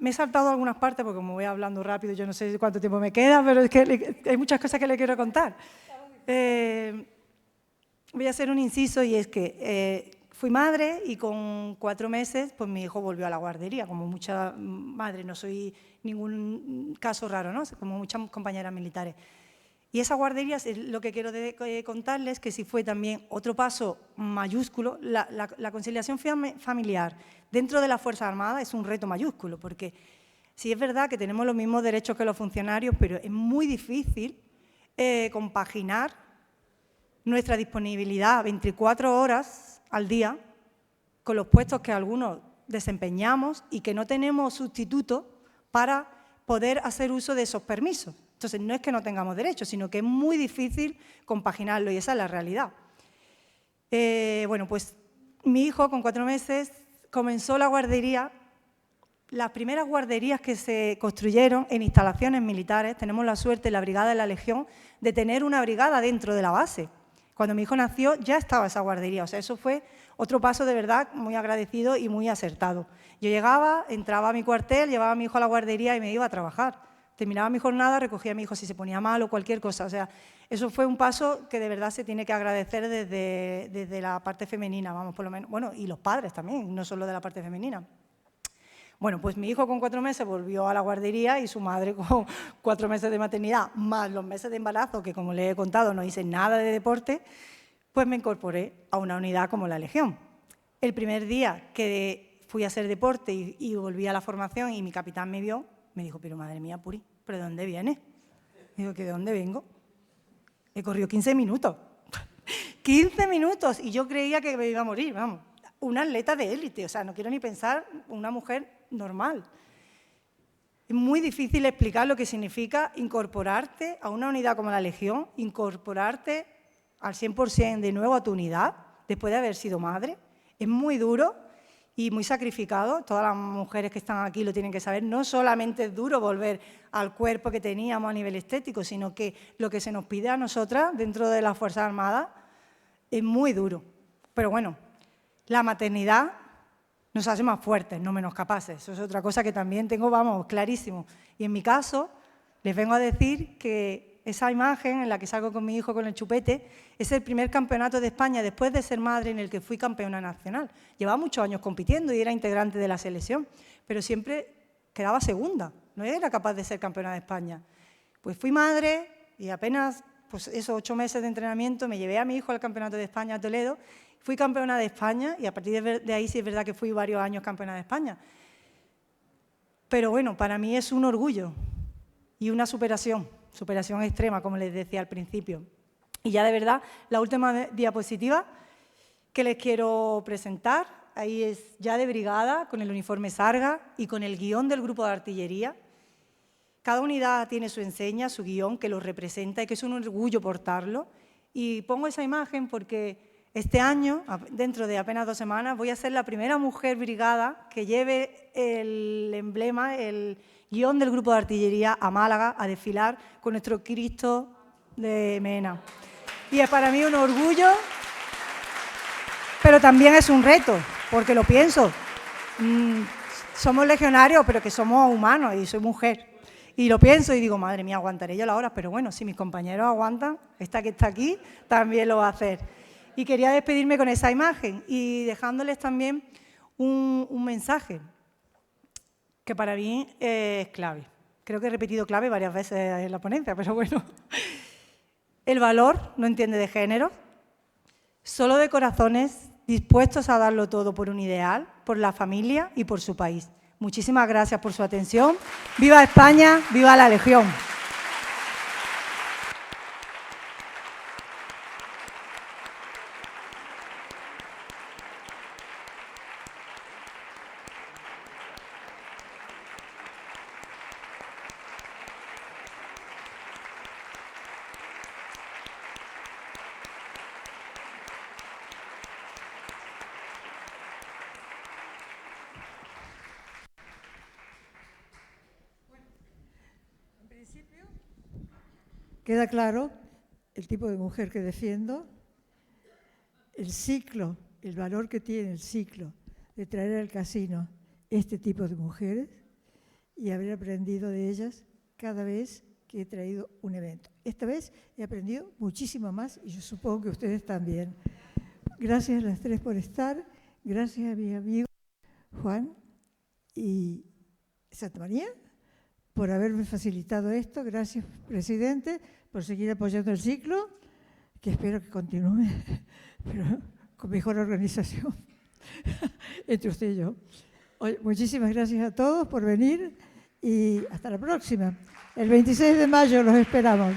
he saltado algunas partes porque como voy hablando rápido, yo no sé cuánto tiempo me queda, pero es que hay muchas cosas que le quiero contar. Voy a hacer un inciso y es que fui madre y con 4 meses pues mi hijo volvió a la guardería, como muchas madres, no soy ningún caso raro, ¿no? Como muchas compañeras militares. Y esa guardería, lo que quiero contarles, que sí fue también otro paso mayúsculo, la conciliación familiar dentro de las Fuerzas Armadas es un reto mayúsculo, porque sí es verdad que tenemos los mismos derechos que los funcionarios, pero es muy difícil compaginar nuestra disponibilidad 24 horas al día con los puestos que algunos desempeñamos y que no tenemos sustituto para poder hacer uso de esos permisos. Entonces, no es que no tengamos derechos, sino que es muy difícil compaginarlo y esa es la realidad. Bueno, pues mi hijo con 4 meses comenzó la guardería. Las primeras guarderías que se construyeron en instalaciones militares, tenemos la suerte en la Brigada de la Legión de tener una brigada dentro de la base. Cuando mi hijo nació ya estaba esa guardería, o sea, eso fue otro paso de verdad muy agradecido y muy acertado. Yo llegaba, entraba a mi cuartel, llevaba a mi hijo a la guardería y me iba a trabajar. Terminaba mi jornada, recogía a mi hijo si se ponía mal o cualquier cosa. O sea, eso fue un paso que de verdad se tiene que agradecer desde la parte femenina, vamos, por lo menos. Bueno, y los padres también, no solo de la parte femenina. Bueno, pues mi hijo con 4 meses volvió a la guardería y su madre con 4 meses de maternidad, más los meses de embarazo, que como les he contado no hice nada de deporte, pues me incorporé a una unidad como la Legión. El primer día que fui a hacer deporte y volví a la formación y mi capitán me vio, me dijo, pero madre mía, Puri, ¿pero de dónde vienes? Digo, ¿que de dónde vengo? He corrido 15 minutos. 15 minutos y yo creía que me iba a morir, vamos. Una atleta de élite, o sea, no quiero ni pensar una mujer normal. Es muy difícil explicar lo que significa incorporarte a una unidad como la Legión, incorporarte al 100% de nuevo a tu unidad, después de haber sido madre. Es muy duro y muy sacrificado. Todas las mujeres que están aquí lo tienen que saber. No solamente es duro volver al cuerpo que teníamos a nivel estético, sino que lo que se nos pide a nosotras dentro de las Fuerzas Armadas es muy duro. Pero bueno, la maternidad nos hace más fuertes, no menos capaces. Eso es otra cosa que también tengo, vamos, clarísimo. Y en mi caso, les vengo a decir que esa imagen en la que salgo con mi hijo con el chupete es el primer campeonato de España después de ser madre en el que fui campeona nacional. Llevaba muchos años compitiendo y era integrante de la selección, pero siempre quedaba segunda, no era capaz de ser campeona de España. Pues fui madre y apenas pues esos 8 meses de entrenamiento me llevé a mi hijo al Campeonato de España a Toledo. Fui campeona de España y a partir de ahí sí es verdad que fui varios años campeona de España. Pero bueno, para mí es un orgullo y una superación extrema, como les decía al principio. Y ya de verdad, la última diapositiva que les quiero presentar, ahí es ya de brigada, con el uniforme Sarga y con el guión del grupo de artillería. Cada unidad tiene su enseña, su guión, que lo representa y que es un orgullo portarlo. Y pongo esa imagen porque este año, dentro de apenas 2 semanas, voy a ser la primera mujer brigada que lleve el emblema, el guión del grupo de artillería a Málaga a desfilar con nuestro Cristo de Mena. Y es para mí un orgullo, pero también es un reto, porque lo pienso. Somos legionarios, pero que somos humanos y soy mujer. Y lo pienso y digo, madre mía, aguantaré yo la hora, pero bueno, si mis compañeros aguantan, esta que está aquí también lo va a hacer. Y quería despedirme con esa imagen y dejándoles también un mensaje que para mí es clave. Creo que he repetido clave varias veces en la ponencia, pero bueno. El valor no entiende de género, solo de corazones dispuestos a darlo todo por un ideal, por la familia y por su país. Muchísimas gracias por su atención. ¡Viva España! ¡Viva la Legión! Queda claro el tipo de mujer que defiendo, el ciclo, el valor que tiene el ciclo de traer al casino este tipo de mujeres y haber aprendido de ellas cada vez que he traído un evento. Esta vez he aprendido muchísimo más y yo supongo que ustedes también. Gracias a las 3 por estar, gracias a mi amigo Juan y Santa María por haberme facilitado esto. Gracias, presidente, por seguir apoyando el ciclo, que espero que continúe, pero con mejor organización entre usted y yo. Oye, muchísimas gracias a todos por venir y hasta la próxima. El 26 de mayo los esperamos.